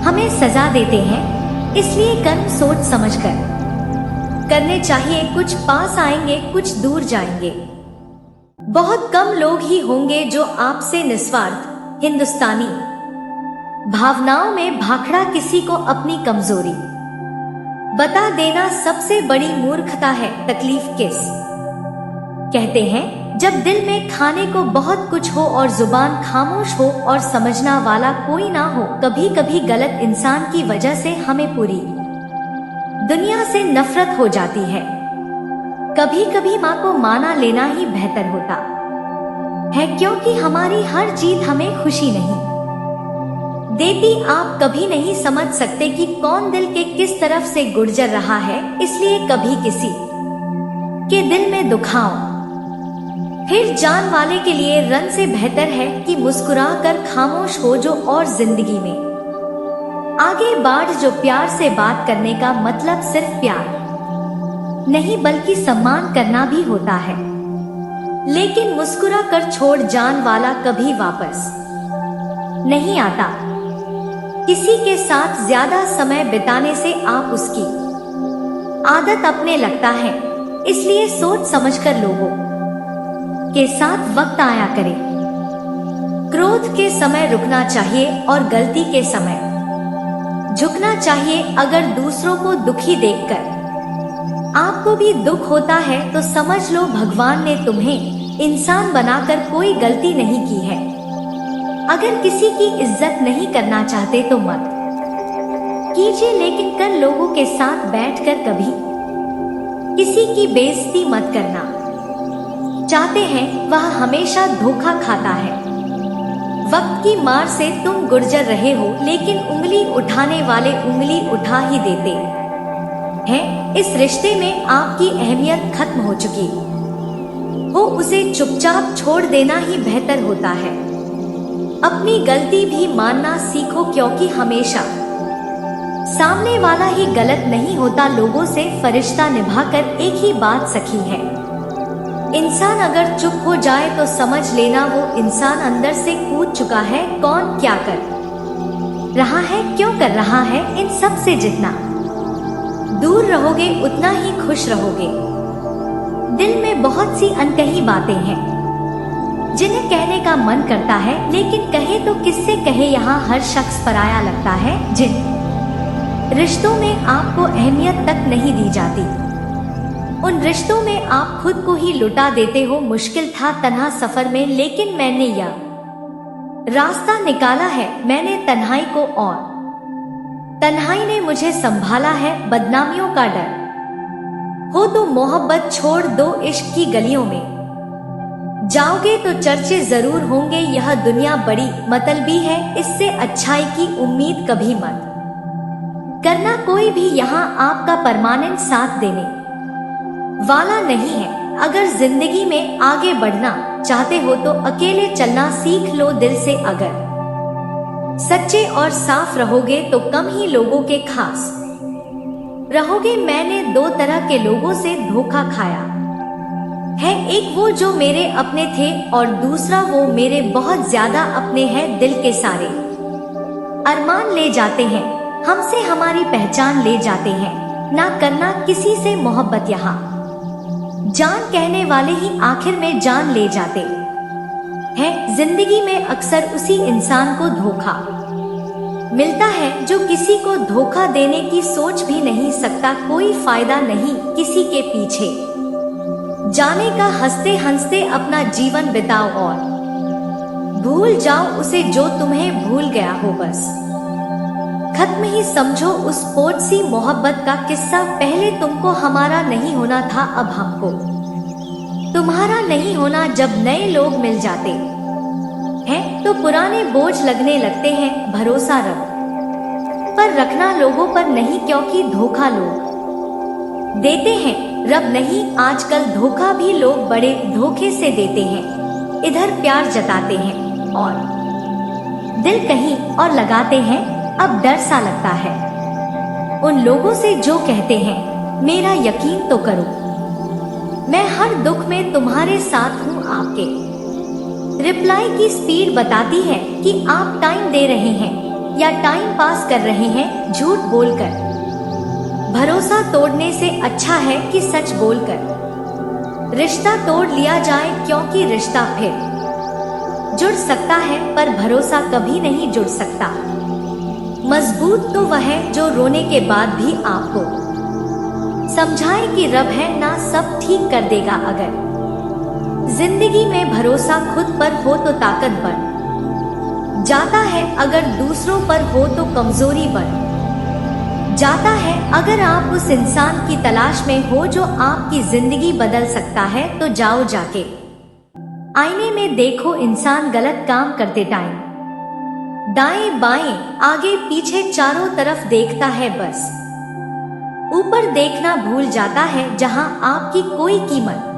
हमें सजा देते हैं, इसलिए कर्म सोच समझकर करने चाहिए। कुछ पास आएंगे, कुछ दूर जाएंगे। बहुत कम लोग ही होंगे जो आपसे निस्वार्थ हिंदुस्तानी भावनाओं में भाखड़ा किसी को अपनी कमजोरी बता देना सबसे बड़ी मूर्खता है। तकलीफ किस कहते हैं? जब दिल में खाने को बहुत कुछ हो और जुबान खामोश हो और समझना वाला कोई ना हो। कभी कभी गलत इंसान की वजह से हमें पूरी दुनिया से नफरत हो जाती है। कभी कभी माँ को माना लेना ही बेहतर होता है, क्योंकि हमारी हर जीत हमें खुशी नहीं देती। आप कभी नहीं समझ सकते कि कौन दिल के किस तरफ से गुजर रहा है, इसलिए कभी किसी के दिल में दुखाओ। फिर जान वाले के लिए रन से बेहतर है कि मुस्कुरा कर खामोश हो जो और जिंदगी में आगे बढ़। जो प्यार से बात करने का मतलब सिर्फ प्यार नहीं बल्कि सम्मान करना भी होता है। लेकिन मुस्कुरा कर छोड़ जान वाला कभी वापस नहीं आता। किसी के साथ ज्यादा समय बिताने से आप उसकी आदत अपने लगता है, इसलिए सोच समझकर लोगों के साथ वक्त आया करें। क्रोध के समय रुकना चाहिए और गलती के समय झुकना चाहिए। अगर दूसरों को दुखी देखकर आपको भी दुख होता है तो समझ लो भगवान ने तुम्हें इंसान बनाकर कोई गलती नहीं की है। अगर किसी की इज्जत नहीं करना चाहते तो मत कीजिए, लेकिन कर लोगों के साथ बैठकर कभी किसी की बेइज्जती मत करना। चाहते हैं वह हमेशा धोखा खाता है। वक्त की मार से तुम गुजर रहे हो, लेकिन उंगली उठाने वाले उंगली उठा ही देते हैं। इस रिश्ते में आपकी अहमियत खत्म हो चुकी हो, उसे चुपचाप छोड़ देना ही बेहतर होता है। अपनी गलती भी मानना सीखो, क्योंकि हमेशा सामने वाला ही गलत नहीं होता। लोगों से फरिश्ता निभाकर एक ही बात सखी है। इंसान अगर चुप हो जाए तो समझ लेना वो इंसान अंदर से कूद चुका है। कौन क्या कर रहा है, क्यों कर रहा है, इन सब से जितना दूर रहोगे उतना ही खुश रहोगे। दिल में बहुत सी अनकही बातें हैं जिन्हें कहने का मन करता है, लेकिन कहे तो किससे कहे। यहाँ हर शख्स पराया लगता है। जिन रिश्तों में आपको अहमियत तक नहीं दी जाती उन रिश्तों में आप खुद को ही लुटा देते हो। मुश्किल था तन्हा सफर में, लेकिन मैंने यह रास्ता निकाला है। मैंने तन्हाई को और तन्हाई ने मुझे संभाला है। बदनामियों का डर हो तो मोहब्बत छोड़ दो। इश्क की गलियों में जाओगे तो चर्चे जरूर होंगे। यह दुनिया बड़ी मतलबी है, इससे अच्छाई की उम्मीद कभी मत करना। कोई भी यहाँ आपका परमानेंट साथ देने वाला नहीं है। अगर जिंदगी में आगे बढ़ना चाहते हो तो अकेले चलना सीख लो दिल से। अगर सच्चे और साफ रहोगे तो कम ही लोगों के खास रहोगे। मैंने दो तरह के लोगों से धोखा खाया है, एक वो जो मेरे अपने थे और दूसरा वो मेरे बहुत ज्यादा अपने हैं। दिल के सारे अरमान ले जाते हैं हमसे, हमारी पहचान ले जाते हैं। ना करना किसी से मोहब्बत, यहाँ जान कहने वाले ही आखिर में जान ले जाते हैं। जिंदगी में अक्सर उसी इंसान को धोखा मिलता है जो किसी को धोखा देने की सोच भी नहीं सकता। कोई फायदा नहीं किसी के पीछे जाने का। हंसते हंसते अपना जीवन बिताओ और भूल जाओ उसे जो तुम्हें भूल गया हो। बस खत्म ही समझो उस पोटसी मोहब्बत का किस्सा। पहले तुमको हमारा नहीं होना था, अब हमको तुम्हारा नहीं होना। जब नए लोग मिल जाते हैं तो पुराने बोझ लगने लगते हैं। भरोसा रब पर रखना, लोगों पर नहीं, क्योंकि धोखा लोग देते हैं, रब नहीं। आजकल धोखा भी लोग बड़े धोखे से देते हैं। इधर प्यार जताते हैं और दिल कहीं और लगाते हैं। अब डर सा लगता है उन लोगों से जो कहते हैं मेरा यकीन तो करो, मैं हर दुख में तुम्हारे साथ हूँ। आपके रिप्लाई की स्पीड बताती है कि आप टाइम दे रहे हैं या टाइम पास कर रहे हैं। झूठ बोलकर भरोसा तोड़ने से अच्छा है कि सच बोलकर रिश्ता तोड़ लिया जाए, क्योंकि रिश्ता फिर जुड़ सकता है पर भरोसा कभी नहीं जुड़ सकता। मजबूत तो वह है जो रोने के बाद भी आपको समझाए कि रब है ना, सब ठीक कर देगा। अगर जिंदगी में भरोसा खुद पर हो तो ताकत बढ़ जाता है, अगर दूसरों पर हो तो कमजोरी बढ़ जाता है। अगर आप उस इंसान की तलाश में हो जो आपकी जिंदगी बदल सकता है तो जाओ जाके आईने में देखो। इंसान गलत काम करते टाइम दाएं बाएं आगे पीछे चारों तरफ देखता है, बस ऊपर देखना भूल जाता है। जहां आपकी कोई कीमत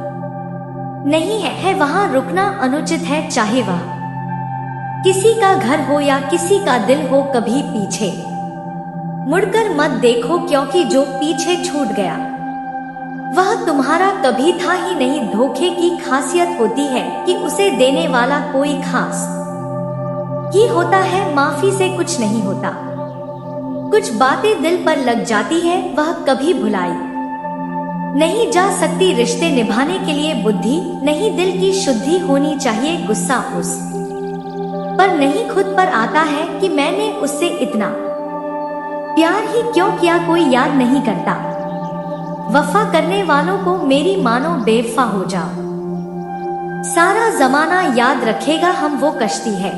नहीं है वहां रुकना अनुचित है। चाहे वह किसी का घर हो या किसी का दिल हो, कभी पीछे मुड़कर मत देखो, क्योंकि जो पीछे छूट गया वह तुम्हारा कभी था ही नहीं। धोखे की खासियत होती है कि उसे देने वाला कोई खास ही होता है। माफी से कुछ नहीं होता, कुछ बातें दिल पर लग जाती है, वह कभी भुलाई नहीं जा सकती। रिश्ते निभाने के लिए बुद्धि नहीं, दिल की शुद्धि होनी चाहिए। गुस्सा उस पर नहीं खुद पर आता है कि मैंने उससे इतना प्यार ही क्यों किया, कोई याद नहीं करता। वफा करने वालों को मेरी मानो बेवफा हो जाओ, सारा जमाना याद रखेगा। हम वो कश्ती है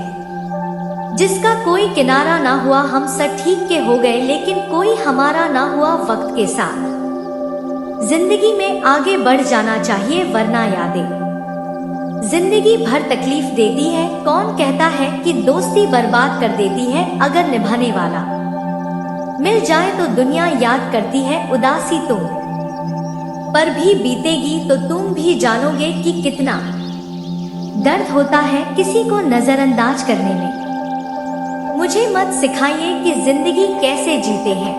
जिसका कोई किनारा ना हुआ। हम सब ठीक के हो गए लेकिन कोई हमारा ना हुआ। वक्त के साथ जिंदगी में आगे बढ़ जाना चाहिए, वरना यादें जिंदगी भर तकलीफ देती है। कौन कहता है कि दोस्ती बर्बाद कर देती है? अगर निभाने वाला मिल जाए तो दुनिया याद करती है। उदासी तुम पर भी बीतेगी तो तुम भी जानोगे कि कितना दर्द होता है किसी को नजरअंदाज करने में। मुझे मत सिखाइए कि जिंदगी कैसे जीते हैं,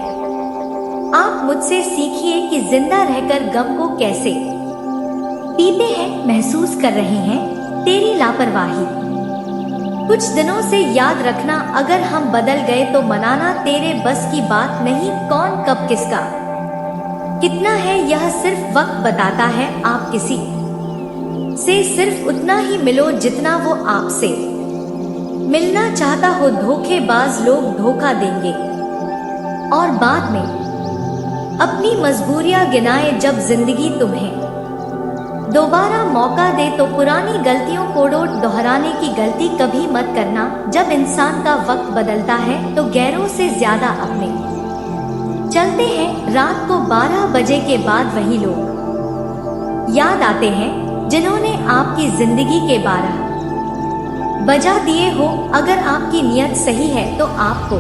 आप मुझसे सीखिए कि जिंदा रहकर गम को कैसे पीते हैं। महसूस कर रहे हैं तेरी लापरवाही कुछ दिनों से, याद रखना अगर हम बदल गए तो मनाना तेरे बस की बात नहीं। कौन कब किसका कितना है यह सिर्फ वक्त बताता है। आप किसी से सिर्फ उतना ही मिलो जितना वो आपसे मिलना चाहता हो। धोखेबाज लोग धोखा देंगे और बाद में अपनी मजबूरियां गिनाए जब जिंदगी तुम्हें दोबारा मौका दे तो पुरानी गलतियों को दोहराने की गलती कभी मत करना। जब इंसान का वक्त बदलता है तो गैरों से ज्यादा अपने चलते हैं। रात को 12 बजे के बाद वही लोग याद आते हैं जिन्होंने आपकी जिंदगी के 12 बजा दिए हो। अगर आपकी नीयत सही है तो आपको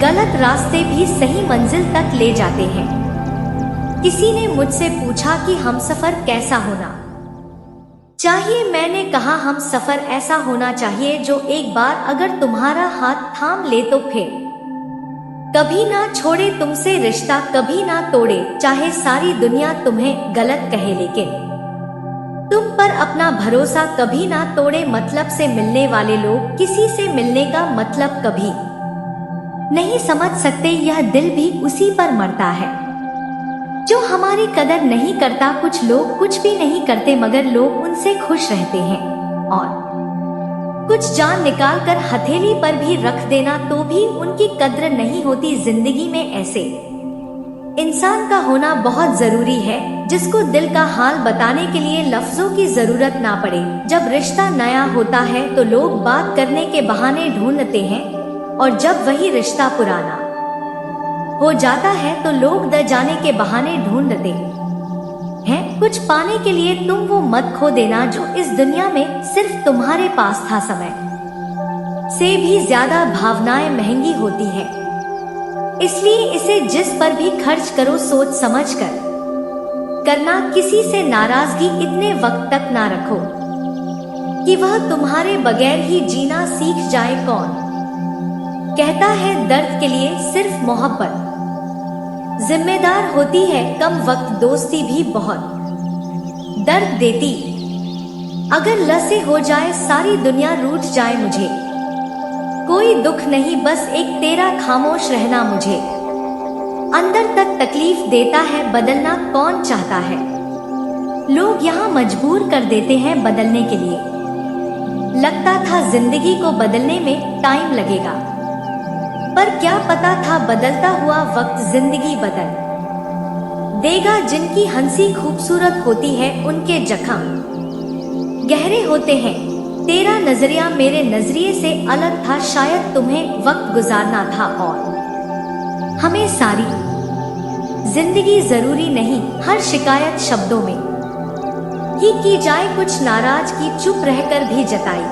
गलत रास्ते भी सही मंजिल तक ले जाते हैं। किसी ने मुझसे पूछा कि हमसफर कैसा होना चाहिए। मैंने कहा हमसफर ऐसा होना चाहिए जो एक बार अगर तुम्हारा हाथ थाम ले तो फिर कभी ना छोड़े, तुमसे रिश्ता कभी ना तोड़े। चाहे सारी दुनिया तुम्हें गलत कहे लेकिन तुम पर अपना भरोसा कभी ना तोड़े। मतलब से मिलने वाले लोग किसी से मिलने का मतलब कभी नहीं समझ सकते। यह दिल भी उसी पर मरता है जो हमारी कदर नहीं करता। कुछ लोग कुछ भी नहीं करते मगर लोग उनसे खुश रहते हैं, और कुछ जान निकाल कर हथेली पर भी रख देना तो भी उनकी कद्र नहीं होती। जिंदगी में ऐसे इंसान का होना बहुत जरूरी है जिसको दिल का हाल बताने के लिए लफ्जों की जरूरत ना पड़े। जब रिश्ता नया होता है तो लोग बात करने के बहाने ढूंढते हैं, और जब वही रिश्ता पुराना हो जाता है तो लोग द जाने के बहाने ढूंढते हैं। कुछ पाने के लिए तुम वो मत खो देना जो इस दुनिया में सिर्फ तुम्हारे पास था। समय से भी ज्यादा भावनाएं महंगी होती है, इसलिए इसे जिस पर भी खर्च करो सोच समझ कर करना। किसी से नाराजगी इतने वक्त तक ना रखो कि वह तुम्हारे बगैर ही जीना सीख जाए। कौन कहता है दर्द के लिए सिर्फ मोहब्बत जिम्मेदार होती है। कम वक्त दोस्ती भी बहुत दर्द देती। अगर लसे हो जाए सारी दुनिया रूठ जाए मुझे कोई दुख नहीं, बस एक तेरा खामोश रहना मुझे अंदर तक तकलीफ देता है। बदलना कौन चाहता है, लोग यहाँ मजबूर कर देते हैं बदलने के लिए। लगता था जिंदगी को बदलने में टाइम लगेगा, पर क्या पता था बदलता हुआ वक्त जिंदगी बदल देगा। जिनकी हंसी खूबसूरत होती है उनके जख्म गहरे होते हैं। तेरा नजरिया मेरे नजरिए से अलग था, शायद तुम्हें वक्त गुजारना था और हमें सारी जिंदगी जरूरी नहीं हर शिकायत शब्दों में ही की जाए। कुछ नाराज की चुप रहकर भी जताई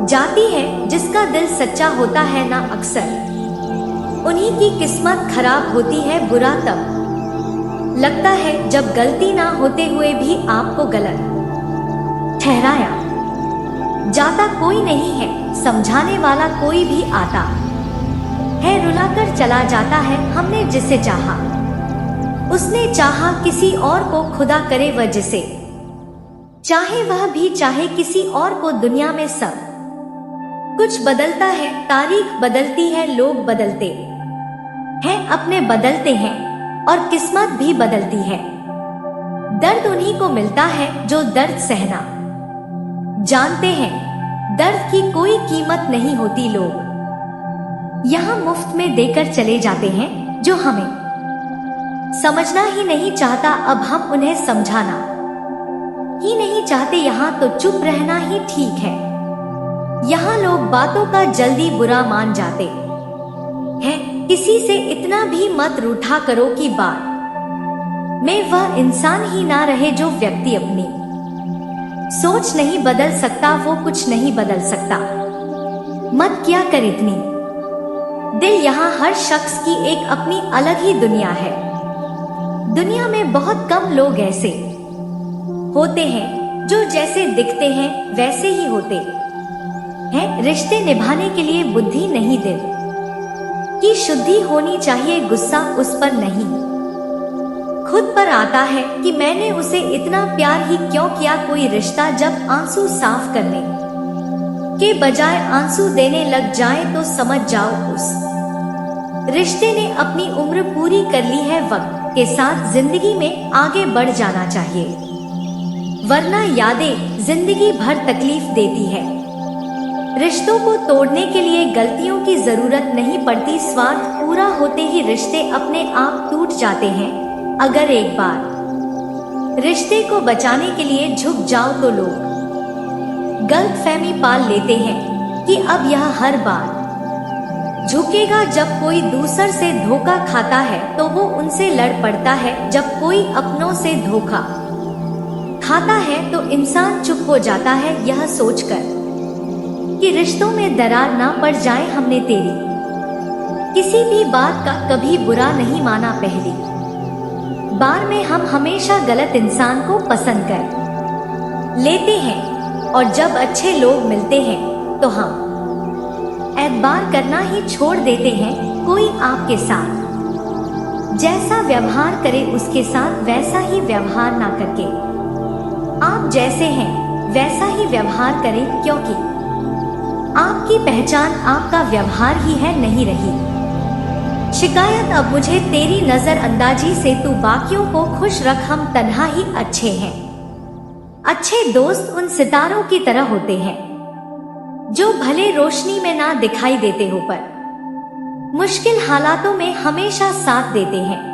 जाती है। जिसका दिल सच्चा होता है ना अक्सर उन्हीं की किस्मत खराब होती है। बुरा तब लगता है जब गलती ना होते हुए भी आपको गलत ठहराया जाता। कोई नहीं है समझाने वाला, कोई भी आता है रुलाकर चला जाता है। हमने जिसे चाहा उसने चाहा किसी और को खुदा करे वह जिसे चाहे वह भी चाहे किसी और को। दुनिया में सब कुछ बदलता है, तारीख बदलती है, लोग बदलते हैं, अपने बदलते हैं और किस्मत भी बदलती है। दर्द उन्हीं को मिलता है जो दर्द सहना जानते हैं। दर्द की कोई कीमत नहीं होती, लोग यहाँ मुफ्त में देकर चले जाते हैं जो हमें समझना ही नहीं चाहता। अब हम उन्हें समझाना ही नहीं चाहते, यहाँ तो चुप रहना ही ठीक है। यहाँ लोग बातों का जल्दी बुरा मान जाते हैं। किसी से इतना भी मत रूठा करो कि बाद में वह इंसान ही ना रहे। जो व्यक्ति अपनी सोच नहीं बदल सकता वो कुछ नहीं बदल सकता। मत क्या कर इतनी दिल, यहाँ हर शख्स की एक अपनी अलग ही दुनिया है। दुनिया में बहुत कम लोग ऐसे होते हैं जो जैसे दिखते हैं वैसे ही होते हैं। रिश्ते निभाने के लिए बुद्धि नहीं दिल की शुद्धि होनी चाहिए। गुस्सा उस पर नहीं खुद पर आता है कि मैंने उसे इतना प्यार ही क्यों किया। कोई रिश्ता जब आंसू साफ करने के बजाय आंसू देने लग जाए तो समझ जाओ उस रिश्ते ने अपनी उम्र पूरी कर ली है। वक्त के साथ जिंदगी में आगे बढ़ जाना चाहिए, वरना यादें जिंदगी भर तकलीफ देती है। रिश्तों को तोड़ने के लिए गलतियों की जरूरत नहीं पड़ती, स्वार्थ पूरा होते ही रिश्ते अपने आप टूट जाते हैं। अगर एक बार रिश्ते को बचाने के लिए झुक जाओ तो लोग गलतफहमी पाल लेते हैं कि अब यह हर बार झुकेगा। जब कोई दूसर से धोखा खाता है तो वो उनसे लड़ पड़ता है। जब कोई अपनों से धोखा खाता है तो इंसान चुप हो जाता है, यह सोचकर कि रिश्तों में दरार ना पड़ जाए। हमने तेरी किसी भी बात का कभी बुरा नहीं माना, पहली बार में हम हमेशा गलत इंसान को पसंद कर लेते हैं और जब अच्छे लोग मिलते हैं तो हम एतबार करना ही छोड़ देते हैं। कोई आपके साथ जैसा व्यवहार करे उसके साथ वैसा ही व्यवहार ना करके आप जैसे हैं वैसा ही व्यवहार करें, क्योंकि आपकी पहचान आपका व्यवहार ही है, नहीं रही शिकायत। अब मुझे तेरी नजरअंदाजी से तू बाकियों को खुश रख, हम तन्हा ही अच्छे हैं। अच्छे दोस्त उन सितारों की तरह होते हैं जो भले रोशनी में ना दिखाई देते हो पर मुश्किल हालातों में हमेशा साथ देते हैं।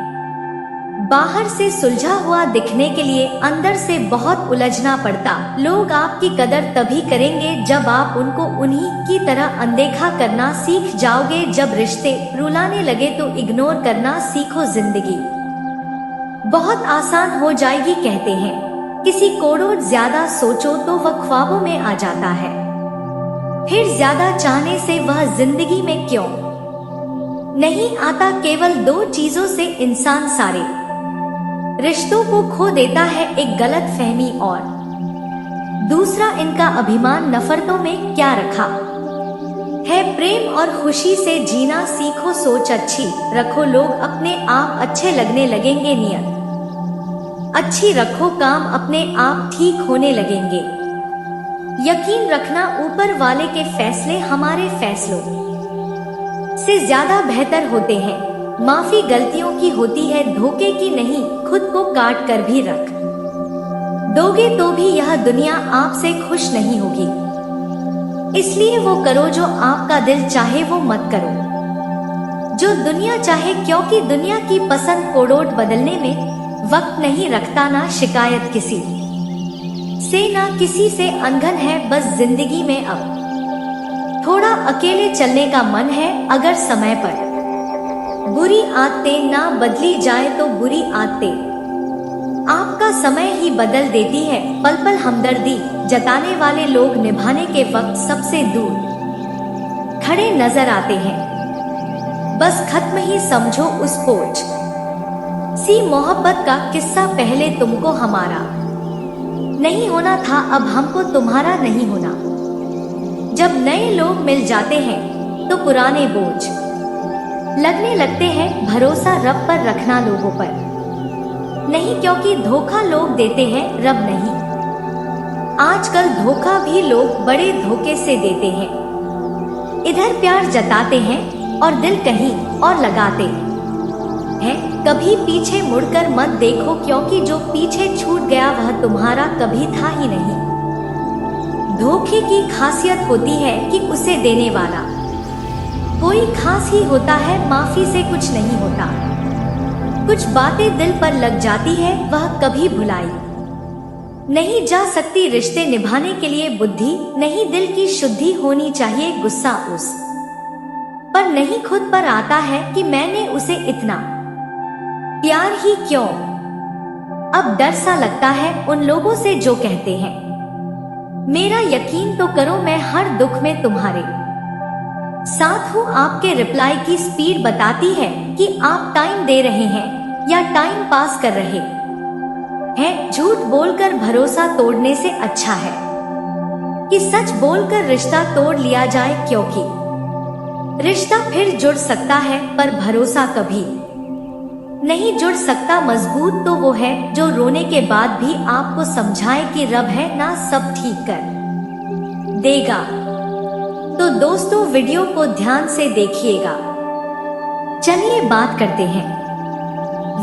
बाहर से सुलझा हुआ दिखने के लिए अंदर से बहुत उलझना पड़ता। लोग आपकी कदर तभी करेंगे जब आप उनको उन्हीं की तरह अनदेखा करना सीख जाओगे। जब रिश्ते रुलाने लगे तो इग्नोर करना सीखो, जिंदगी बहुत आसान हो जाएगी। कहते हैं किसी को ज्यादा सोचो तो वह ख्वाबों में आ जाता है, फिर ज्यादा चाहने से वह जिंदगी में क्यों नहीं आता। केवल दो चीजों से इंसान सारे रिश्तों को खो देता है, एक गलत फहमी और दूसरा इनका अभिमान। नफरतों में क्या रखा है, प्रेम और खुशी से जीना सीखो, सोच अच्छी रखो, लोग अपने आप अच्छे लगने लगेंगे, नियत अच्छी रखो, काम अपने आप ठीक होने लगेंगे। यकीन रखना ऊपर वाले के फैसले हमारे फैसलों से ज्यादा बेहतर होते हैं। माफी गलतियों की होती है, धोखे की नहीं। खुद को काट कर भी रख दोगे तो भी यह दुनिया आपसे खुश नहीं होगी, इसलिए वो करो जो आपका दिल चाहे, वो मत करो जो दुनिया चाहे, क्योंकि दुनिया की पसंद कोडोट बदलने में वक्त नहीं रखता। ना शिकायत किसी से ना किसी से अनघन है, बस जिंदगी में अब थोड़ा अकेले चलने का मन है। अगर समय पर बुरी आदतें ना बदली जाए तो बुरी आदतें आपका समय ही बदल देती है। पल पल हमदर्दी जताने वाले लोग निभाने के वक्त सबसे दूर खड़े नजर आते हैं। बस खत्म ही समझो उस पोच सी मोहब्बत का किस्सा। पहले तुमको हमारा नहीं होना था, अब हमको तुम्हारा नहीं होना। जब नए लोग मिल जाते हैं तो पुराने बोझ लगने लगते हैं। भरोसा रब पर रखना, लोगों पर नहीं, क्योंकि धोखा लोग देते हैं, रब नहीं। आजकल धोखा भी लोग बड़े धोखे से देते हैं। इधर प्यार जताते हैं और दिल कहीं और लगाते हैं। कभी पीछे मुड़कर मत देखो, क्योंकि जो पीछे छूट गया वह तुम्हारा कभी था ही नहीं। धोखे की खासियत होती है कि उसे देने वाला कोई खास ही होता है, माफी से कुछ नहीं होता। कुछ बातें दिल पर लग जाती है, वह कभी भुलाई नहीं जा सकती। रिश्ते निभाने के लिए बुद्धि नहीं, दिल की शुद्धि होनी चाहिए। गुस्सा उस पर नहीं, खुद पर आता है कि मैंने उसे इतना प्यार ही क्यों। अब डर सा लगता है उन लोगों से जो कहते हैं मेरा यकीन तो करो, मैं हर दुख में तुम्हारे साथ हूँ। आपके रिप्लाई की स्पीड बताती है कि आप टाइम दे रहे हैं या टाइम पास कर रहे हैं। झूठ बोलकर भरोसा तोड़ने से अच्छा है कि सच बोलकर रिश्ता तोड़ लिया जाए, क्योंकि रिश्ता फिर जुड़ सकता है पर भरोसा कभी नहीं जुड़ सकता। मजबूत तो वो है जो रोने के बाद भी आपको समझाए कि रब है ना, सब ठीक कर देगा। तो दोस्तों वीडियो को ध्यान से देखिएगा। चलिए बात करते हैं।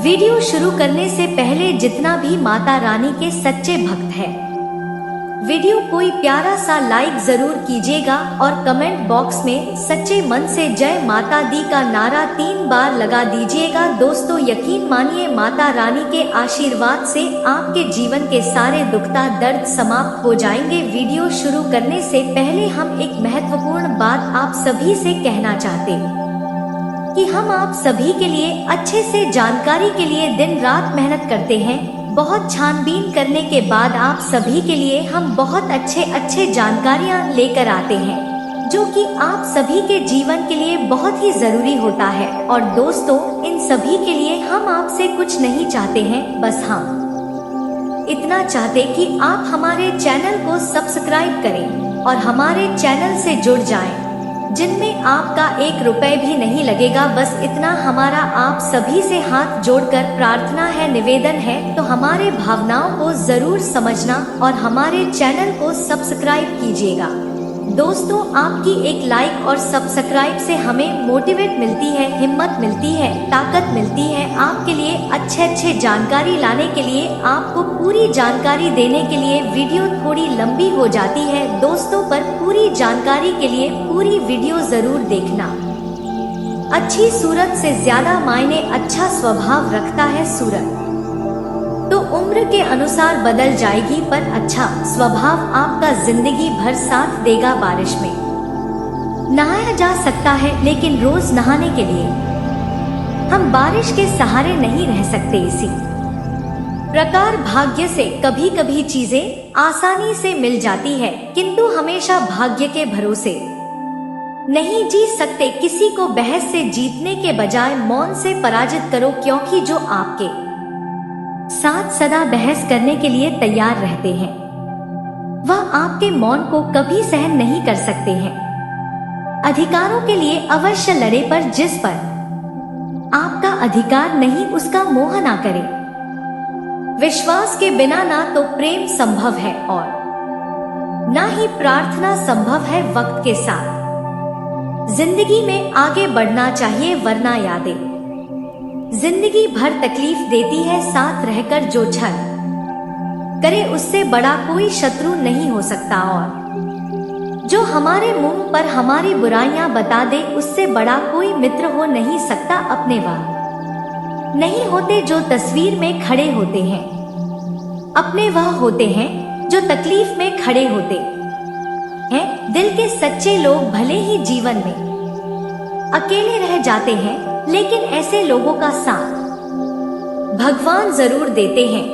वीडियो शुरू करने से पहले जितना भी माता रानी के सच्चे भक्त हैं वीडियो कोई प्यारा सा लाइक जरूर कीजिएगा और कमेंट बॉक्स में सच्चे मन से जय माता दी का नारा 3 बार लगा दीजिएगा। दोस्तों यकीन मानिए माता रानी के आशीर्वाद से आपके जीवन के सारे दुखता दर्द समाप्त हो जाएंगे। वीडियो शुरू करने से पहले हम एक महत्वपूर्ण बात आप सभी से कहना चाहते हैं कि हम आप सभी के लिए अच्छे से जानकारी के लिए दिन रात मेहनत करते हैं। बहुत छानबीन करने के बाद आप सभी के लिए हम बहुत अच्छे जानकारियाँ लेकर आते हैं जो कि आप सभी के जीवन के लिए बहुत ही जरूरी होता है। और दोस्तों इन सभी के लिए हम आपसे कुछ नहीं चाहते हैं, बस हम इतना चाहते कि आप हमारे चैनल को सब्सक्राइब करें और हमारे चैनल से जुड़ जाएं, जिनमें आपका 1 रुपए भी नहीं लगेगा। बस इतना हमारा आप सभी से हाथ जोड़कर प्रार्थना है, निवेदन है। तो हमारे भावनाओं को जरूर समझना और हमारे चैनल को सब्सक्राइब कीजिएगा। दोस्तों आपकी एक लाइक और सब्सक्राइब से हमें मोटिवेट मिलती है, हिम्मत मिलती है, ताकत मिलती है आपके लिए अच्छे जानकारी लाने के लिए, आपको पूरी जानकारी देने के लिए। वीडियो थोड़ी लंबी हो जाती है दोस्तों, पर पूरी जानकारी के लिए पूरी वीडियो जरूर देखना। अच्छी सूरत से ज्यादा मायने अच्छा स्वभाव रखता है सूरत तो उम्र के अनुसार बदल जाएगी, पर अच्छा स्वभाव आपका जिंदगी भर साथ देगा। बारिश में नहाया जा सकता है, लेकिन रोज नहाने के लिए हम बारिश के सहारे नहीं रह सकते। इसी प्रकार भाग्य से कभी कभी चीजें आसानी से मिल जाती है, किंतु हमेशा भाग्य के भरोसे नहीं जीत सकते। किसी को बहस से जीतने के बजाय मौन से पराजित करो, क्योंकि जो आपके साथ सदा बहस करने के लिए तैयार रहते हैं वह आपके मौन को कभी सहन नहीं कर सकते हैं। अधिकारों के लिए अवश्य लड़े, पर जिस पर आपका अधिकार नहीं उसका मोह ना करें। विश्वास के बिना ना तो प्रेम संभव है और ना ही प्रार्थना संभव है। वक्त के साथ जिंदगी में आगे बढ़ना चाहिए, वरना यादें जिंदगी भर तकलीफ देती है। साथ रहकर जो छल करे उससे बड़ा कोई शत्रु नहीं हो सकता, और जो हमारे मुंह पर हमारी बुराइयां बता दे उससे बड़ा कोई मित्र हो नहीं सकता। अपने वह नहीं होते जो तस्वीर में खड़े होते हैं, अपने वह होते हैं जो तकलीफ में खड़े होते हैं। दिल के सच्चे लोग भले ही जीवन में अकेले रह जाते हैं, लेकिन ऐसे लोगों का साथ भगवान जरूर देते हैं।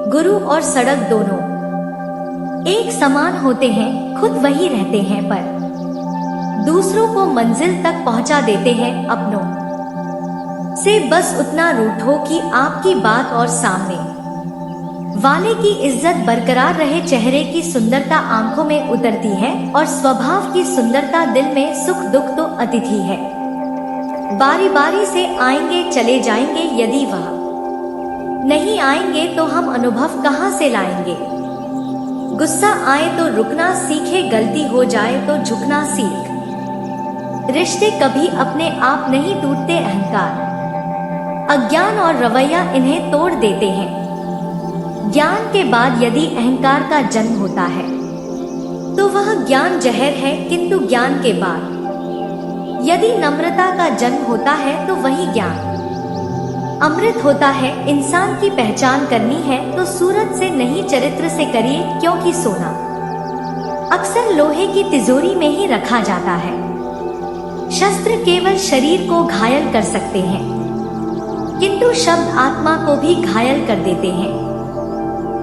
गुरु और सड़क दोनों एक समान होते हैं, खुद वही रहते हैं पर दूसरों को मंजिल तक पहुंचा देते हैं। अपनों से बस उतना रूठो कि आपकी बात और सामने वाले की इज्जत बरकरार रहे। चेहरे की सुंदरता आंखों में उतरती है और स्वभाव की सुंदरता दिल में। सुख दुख तो अतिथि है, बारी बारी से आएंगे चले जाएंगे। यदि वह नहीं आएंगे तो हम अनुभव कहाँ से लाएंगे। गुस्सा आए तो रुकना सीखे, गलती हो जाए तो झुकना सीख। रिश्ते कभी अपने आप नहीं टूटते, अहंकार अज्ञान और रवैया इन्हें तोड़ देते हैं। ज्ञान के बाद यदि अहंकार का जन्म होता है तो वह ज्ञान जहर है, किंतु ज्ञान के बाद यदि नम्रता का जन्म होता है तो वही ज्ञान अमृत होता है। इंसान की पहचान करनी है तो सूरत से नहीं चरित्र से करिए, क्योंकि सोना अक्सर लोहे की तिजोरी में ही रखा जाता है। शस्त्र केवल शरीर को घायल कर सकते हैं, किंतु शब्द आत्मा को भी घायल कर देते हैं।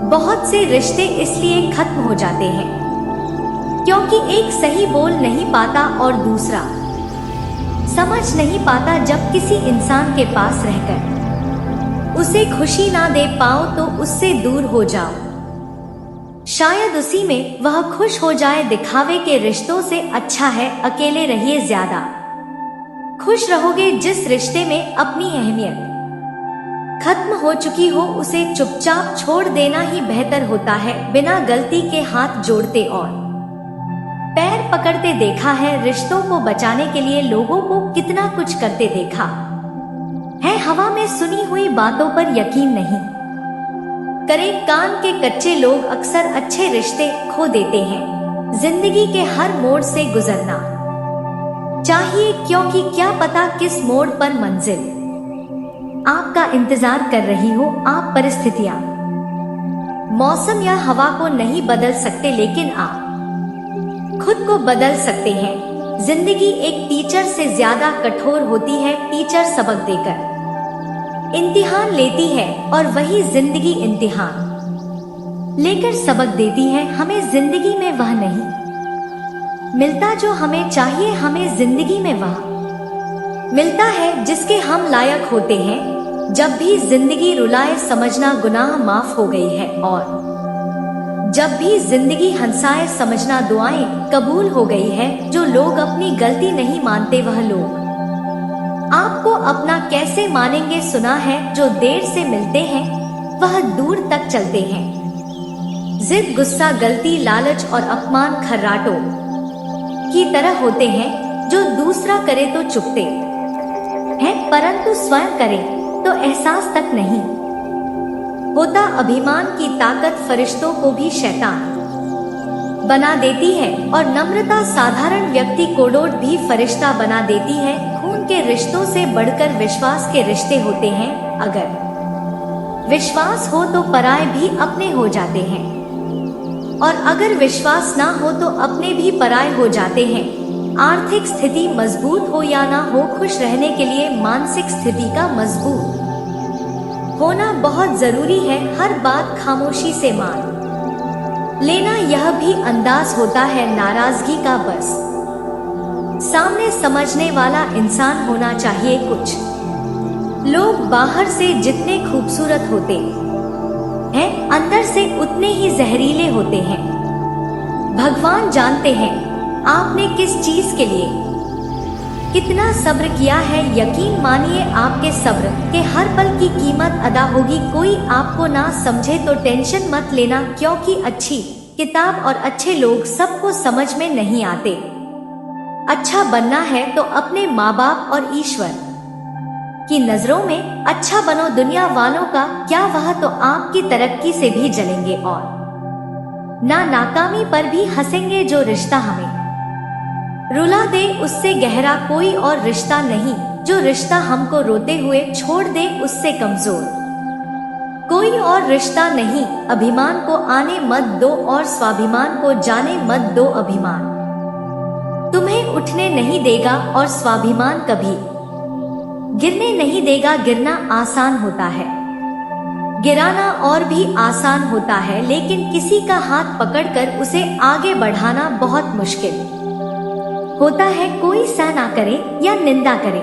बहुत से रिश्ते इसलिए खत्म हो जाते हैं क्योंकि एक सही बोल नहीं पाता और दूसरा समझ नहीं पाता। जब किसी इंसान के पास रहकर उसे खुशी ना दे पाओ तो उससे दूर हो जाओ, शायद उसी में वह खुश हो जाए। दिखावे के रिश्तों से अच्छा है अकेले रहिए, ज्यादा खुश रहोगे। जिस रिश्ते में अपनी अहमियत खत्म हो चुकी हो उसे चुपचाप छोड़ देना ही बेहतर होता है। बिना गलती के हाथ जोड़ते और पैर पकड़ते देखा है। रिश्तों को बचाने के लिए लोगों को कितना कुछ करते देखा है। हवा में सुनी हुई बातों पर यकीन नहीं करें। कान के कच्चे लोग अक्सर अच्छे रिश्ते खो देते हैं। जिंदगी के हर मोड़ से गुजरना चाहिए, क्योंकि क्या पता किस मोड़ पर मंजिल आपका इंतजार कर रही हो। आप परिस्थितियां, मौसम या हवा को नहीं बदल सकते, लेकिन आप खुद को बदल सकते हैं। जिंदगी एक टीचर से ज्यादा कठोर होती है। टीचर सबक देकर इम्तिहान लेती है और वही जिंदगी इम्तिहान लेकर सबक देती है। हमें जिंदगी में वह नहीं मिलता जो हमें चाहिए, हमें जिंदगी में वह मिलता है जिसके हम लायक होते हैं। जब भी जिंदगी रुलाए समझना गुनाह माफ हो गई है, और जब भी जिंदगी हंसाए समझना दुआएं कबूल हो गई है। जो लोग अपनी गलती नहीं मानते वह लोग आपको अपना कैसे मानेंगे। सुना है जो देर से मिलते हैं वह दूर तक चलते हैं। जिद, गुस्सा, गलती, लालच और अपमान खर्राटों की तरह होते हैं जो दूसरा करे तो चुपते हैं, परंतु स्वयं करे तो एहसास तक नहीं होता। अभिमान की ताकत फरिश्तों को भी शैतान बना देती है, और नम्रता साधारण व्यक्ति को डोट भी फरिश्ता बना देती है। खून के रिश्तों से बढ़कर विश्वास के रिश्ते होते हैं। अगर विश्वास हो तो पराये भी अपने हो जाते हैं, और अगर विश्वास ना हो तो अपने भी पराये हो जाते हैं। आर्थिक स्थिति मजबूत हो या ना हो, खुश रहने के लिए मानसिक स्थिति का मजबूत होना बहुत जरूरी है। हर बात खामोशी से मान लेना यह भी अंदाज होता है नाराजगी का। बस सामने समझने वाला इंसान होना चाहिए। कुछ लोग बाहर से जितने खूबसूरत होते हैं, अंदर से उतने ही जहरीले होते हैं। भगवान जानते हैं आपने किस चीज के लिए कितना सब्र किया है। यकीन मानिए आपके सब्र के हर पल की कीमत अदा होगी। कोई आपको ना समझे तो टेंशन मत लेना, क्योंकि अच्छी किताब और अच्छे लोग सबको समझ में नहीं आते। अच्छा बनना है तो अपने माँ बाप और ईश्वर की नजरों में अच्छा बनो। दुनिया वालों का क्या, वह तो आपकी तरक्की से भी जलेंगे और ना नाकामी पर भी हंसेंगे। जो रिश्ता हमें रुला दे उससे गहरा कोई और रिश्ता नहीं। जो रिश्ता हमको रोते हुए छोड़ दे उससे कमजोर कोई और रिश्ता नहीं। अभिमान को आने मत दो और स्वाभिमान को जाने मत दो। अभिमान तुम्हें उठने नहीं देगा और स्वाभिमान कभी गिरने नहीं देगा। गिरना आसान होता है, गिराना और भी आसान होता है, लेकिन किसी का हाथ पकड़कर उसे आगे बढ़ाना बहुत मुश्किल होता है। कोई सह ना करे या निंदा करे,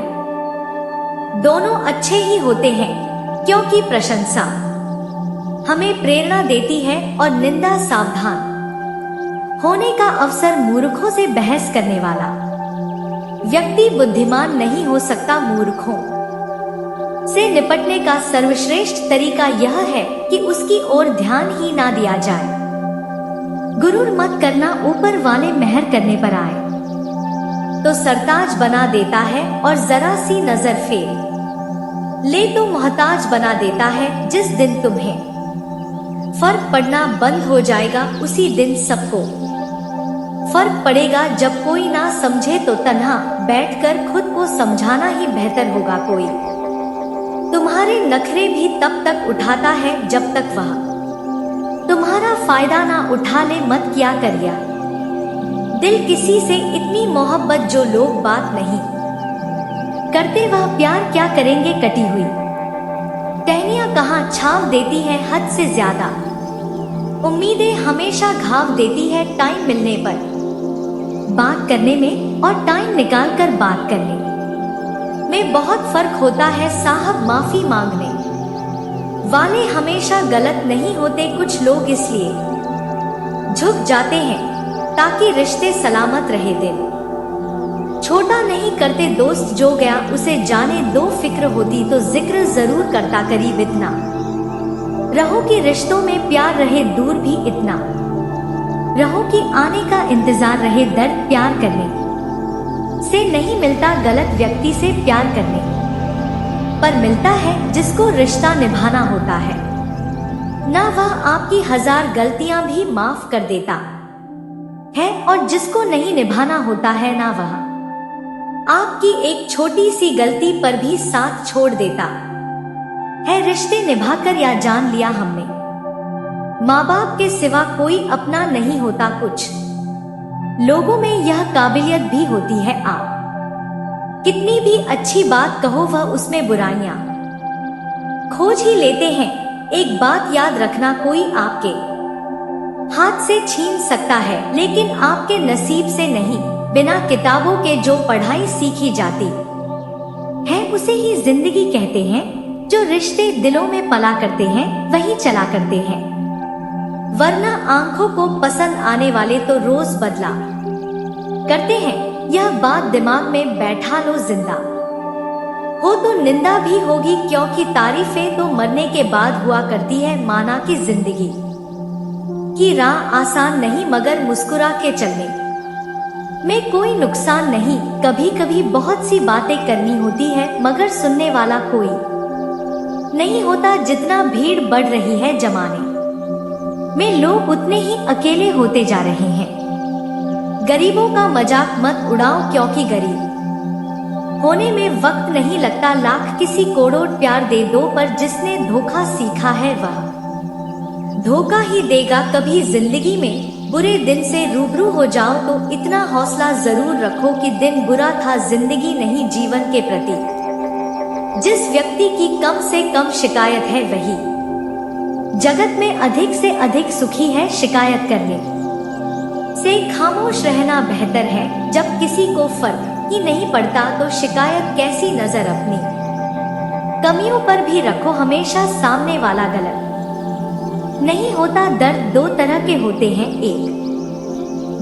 दोनों अच्छे ही होते हैं, क्योंकि प्रशंसा हमें प्रेरणा देती है और निंदा सावधान होने का अवसर। मूर्खों से बहस करने वाला व्यक्ति बुद्धिमान नहीं हो सकता। मूर्खों से निपटने का सर्वश्रेष्ठ तरीका यह है कि उसकी ओर ध्यान ही ना दिया जाए। गुरूर मत करना, ऊपर वाले मेहर करने पर आए तो सरताज बना देता है, और जरा सी नजर फेर ले तो मोहताज बना देता है। जिस दिन तुम्हें फर्क पड़ना बंद हो जाएगा उसी दिन सबको फर्क पड़ेगा। जब कोई ना समझे तो तन्हा बैठकर खुद को समझाना ही बेहतर होगा। कोई तुम्हारे नखरे भी तब तक उठाता है जब तक वह तुम्हारा फायदा ना उठा ले। मत किया करिया दिल किसी से इतनी मोहब्बत, जो लोग बात नहीं करते वह प्यार क्या करेंगे। कटी हुई टहनियां कहाँ छाव देती है हद से ज्यादा। उम्मीदें हमेशा घाव देती है। टाइम मिलने पर बात करने में और टाइम निकालकर बात करने में बहुत फर्क होता है। साहब, माफी मांगने वाले हमेशा गलत नहीं होते। कुछ लोग इसलिए झुक जाते हैं ताकि रिश्ते सलामत रहे। दिल छोटा नहीं करते दोस्त, जो गया उसे जाने दो। फिक्र होती तो जिक्र जरूर करता, करीब इतना रहो कि रिश्तों में प्यार रहे, दूर भी इतना रहो कि आने का इंतजार रहे। दर्द प्यार करने से नहीं मिलता, गलत व्यक्ति से प्यार करने पर मिलता है, जिसको रिश्ता निभाना होता है। ना वह आपकी 1000 गलतियां भी माफ कर देता है, और जिसको नहीं निभाना होता है ना वह आपकी एक छोटी सी गलती पर भी साथ छोड़ देता है। रिश्ते निभाकर या जान लिया हमने, माँ बाप के सिवा कोई अपना नहीं होता। कुछ लोगों में यह काबिलियत भी होती है, आप कितनी भी अच्छी बात कहो वह उसमें बुराइयां खोज ही लेते हैं। एक बात याद रखना, कोई आपके हाथ से छीन सकता है लेकिन आपके नसीब से नहीं। बिना किताबों के जो पढ़ाई सीखी जाती है उसे ही जिंदगी कहते हैं। जो रिश्ते दिलों में पला करते हैं वही चला करते हैं, वरना आंखों को पसंद आने वाले तो रोज बदला करते हैं। यह बात दिमाग में बैठा लो, जिंदा हो तो निंदा भी होगी, क्योंकि तारीफें तो मरने के बाद हुआ करती है। माना कि जिंदगी की राह आसान नहीं, मगर मुस्कुरा के चलने में कोई नुकसान नहीं। कभी कभी बहुत सी बातें करनी होती है मगर सुनने वाला कोई नहीं होता। जितना भीड़ बढ़ रही है जमाने में, लोग उतने ही अकेले होते जा रहे हैं। गरीबों का मजाक मत उड़ाओ, क्योंकि गरीब होने में वक्त नहीं लगता। लाख किसी करोड़ प्यार दे दो, पर जिसने धोखा सीखा है वह धोखा ही देगा। कभी जिंदगी में बुरे दिन से रूबरू हो जाओ तो इतना हौसला जरूर रखो कि दिन बुरा था, जिंदगी नहीं जीवन के प्रति जिस व्यक्ति की कम से कम शिकायत है वही जगत में अधिक से अधिक सुखी है। शिकायत करने से खामोश रहना बेहतर है। जब किसी को फर्क ही नहीं पड़ता तो शिकायत कैसी। नजर अपनी कमियों पर भी रखो, हमेशा सामने वाला गलत नहीं होता। दर्द दो तरह के होते हैं, एक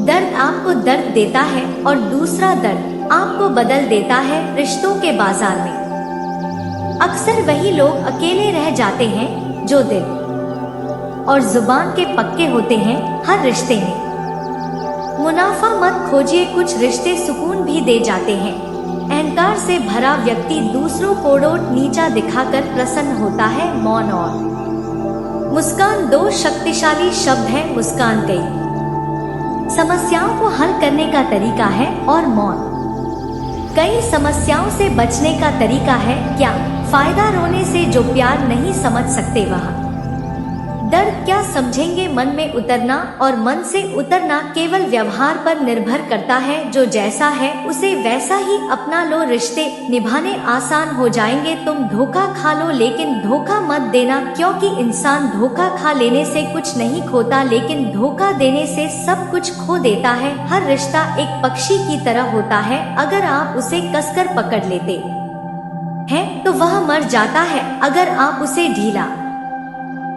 दर्द आपको दर्द देता है और दूसरा दर्द आपको बदल देता है। रिश्तों के बाजार में अक्सर वही लोग अकेले रह जाते हैं जो दिल और जुबान के पक्के होते हैं। हर रिश्ते में मुनाफा मत खोजिए, कुछ रिश्ते सुकून भी दे जाते हैं। अहंकार से भरा व्यक्ति दूसरों को नीचा दिखाकर प्रसन्न होता है। मौन और मुस्कान दो शक्तिशाली शब्द है। मुस्कान कई समस्याओं को हल करने का तरीका है और मौन कई समस्याओं से बचने का तरीका है। क्या फायदा रोने से जो प्यार नहीं समझ सकते वह दर्द क्या समझेंगे। मन में उतरना और मन से उतरना केवल व्यवहार पर निर्भर करता है। जो जैसा है उसे वैसा ही अपना लो, रिश्ते निभाने आसान हो जाएंगे। तुम धोखा खा लो लेकिन धोखा मत देना, क्योंकि इंसान धोखा खा लेने से कुछ नहीं खोता लेकिन धोखा देने से सब कुछ खो देता है। हर रिश्ता एक पक्षी की तरह होता है, अगर आप उसे कसकर पकड़ लेते हैं तो वह मर जाता है, अगर आप उसे ढीला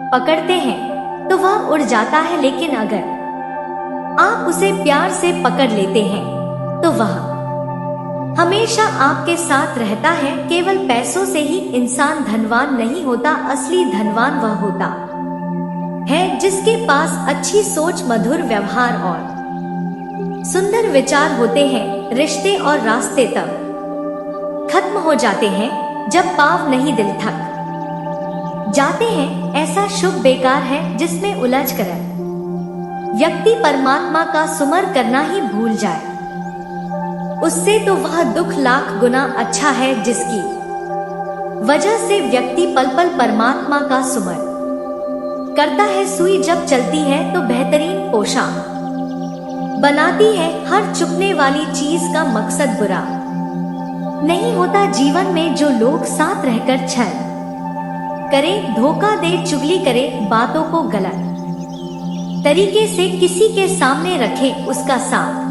पकड़ते हैं तो वह उड़ जाता है। लेकिन अगर आप उसे प्यार से पकड़ लेते हैं तो वह हमेशा आपके साथ रहता है। केवल पैसों से ही इंसान धनवान नहीं होता, असली धनवान वह होता है जिसके पास अच्छी सोच, मधुर व्यवहार और सुंदर विचार होते हैं। रिश्ते और रास्ते तब खत्म हो जाते हैं जब पाव नहीं दिल थक जाते हैं। ऐसा शुभ बेकार है जिसमें उलझ कर व्यक्ति परमात्मा का सुमर करना ही भूल जाए, उससे तो वह दुख लाख गुना अच्छा है। जिसकी वजह से व्यक्ति पल पल परमात्मा का सुमर करता है। सुई जब चलती है तो बेहतरीन पोशाक बनाती है। हर चुपने वाली चीज का मकसद बुरा नहीं होता। जीवन में जो लोग साथ रहकर छल करे, धोखा दे, चुगली करे, बातों को गलत तरीके से किसी के सामने रखे, उसका साथ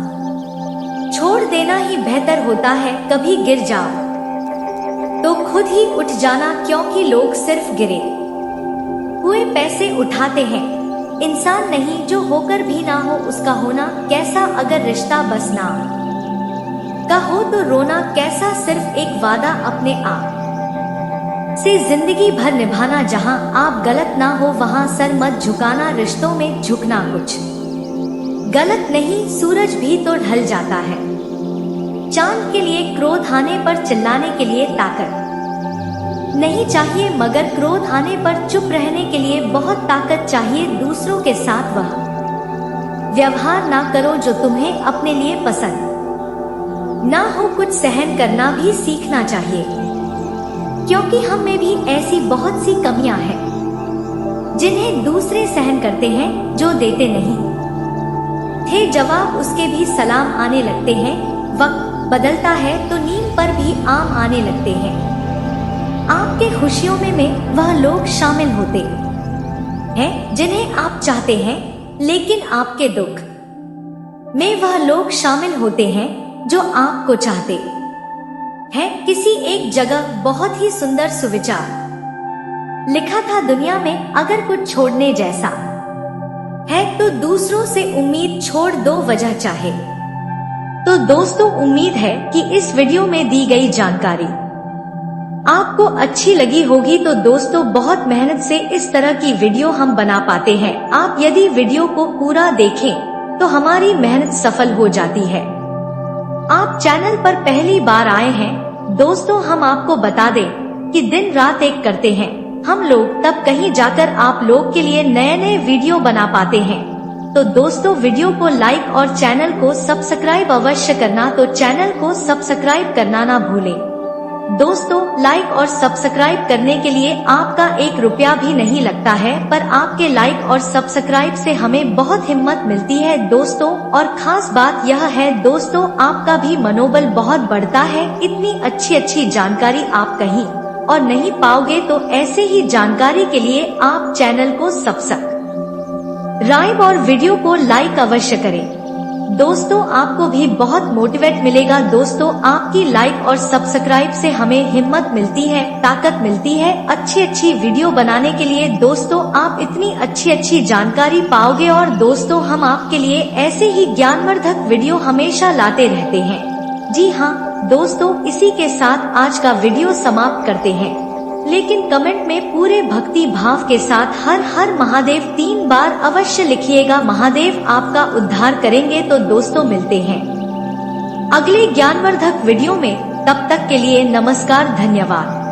छोड़ देना ही बेहतर होता है। कभी गिर जाओ तो खुद ही उठ जाना, क्योंकि लोग सिर्फ गिरे हुए पैसे उठाते हैं, इंसान नहीं। जो होकर भी ना हो उसका होना कैसा। अगर रिश्ता बस ना का हो तो रोना कैसा। सिर्फ एक वादा अपने आप से जिंदगी भर निभाना, जहां आप गलत ना हो वहां सर मत झुकाना। रिश्तों में झुकना कुछ गलत नहीं, सूरज भी तो ढल जाता है। चांद के लिए क्रोध आने पर चिल्लाने के लिए ताकत नहीं चाहिए, मगर क्रोध आने पर चुप रहने के लिए बहुत ताकत चाहिए। दूसरों के साथ वह व्यवहार ना करो जो तुम्हें अपने लिए पसंद ना हो। कुछ सहन करना भी सीखना चाहिए, क्योंकि हम में भी ऐसी बहुत सी कमियां हैं जिन्हें दूसरे सहन करते हैं, जो देते नहीं थे जवाब उसके भी सलाम आने लगते हैं। वक्त बदलता है तो नीम पर भी आम आने लगते हैं। आपके खुशियों में वह लोग शामिल होते हैं जिन्हें आप चाहते हैं, लेकिन आपके दुख में वह लोग शामिल होते हैं जो आपको चाहते हैं। किसी एक जगह बहुत ही सुंदर सुविचार लिखा था, दुनिया में अगर कुछ छोड़ने जैसा है तो दूसरों से उम्मीद छोड़ दो। वजह चाहे तो दोस्तों, उम्मीद है कि इस वीडियो में दी गई जानकारी आपको अच्छी लगी होगी। तो दोस्तों, बहुत मेहनत से इस तरह की वीडियो हम बना पाते हैं। आप यदि वीडियो को पूरा देखें तो हमारी मेहनत सफल हो जाती है। आप चैनल पर पहली बार आए हैं दोस्तों, हम आपको बता दें कि दिन रात एक करते हैं हम लोग, तब कहीं जाकर आप लोग के लिए नए नए वीडियो बना पाते हैं। तो दोस्तों, वीडियो को लाइक और चैनल को सब्सक्राइब अवश्य करना। तो चैनल को सब्सक्राइब करना ना भूलें। दोस्तों, लाइक और सब्सक्राइब करने के लिए आपका 1 रुपया भी नहीं लगता है, पर आपके लाइक और सब्सक्राइब से हमें बहुत हिम्मत मिलती है दोस्तों। और खास बात यह है दोस्तों, आपका भी मनोबल बहुत बढ़ता है। इतनी अच्छी अच्छी जानकारी आप कहीं और नहीं पाओगे, तो ऐसे ही जानकारी के लिए आप चैनल को सब्सक्राइब और वीडियो को लाइक अवश्य करें। दोस्तों, आपको भी बहुत मोटिवेट मिलेगा। दोस्तों, आपकी लाइक और सब्सक्राइब से हमें हिम्मत मिलती है, ताकत मिलती है अच्छी अच्छी वीडियो बनाने के लिए। दोस्तों, आप इतनी अच्छी अच्छी जानकारी पाओगे, और दोस्तों, हम आपके लिए ऐसे ही ज्ञानवर्धक वीडियो हमेशा लाते रहते हैं। जी हाँ दोस्तों, इसी के साथ आज का वीडियो समाप्त करते हैं, लेकिन कमेंट में पूरे भक्ति भाव के साथ हर हर महादेव 3 बार अवश्य लिखिएगा। महादेव आपका उद्धार करेंगे। तो दोस्तों, मिलते हैं अगले ज्ञानवर्धक वीडियो में। तब तक के लिए नमस्कार, धन्यवाद।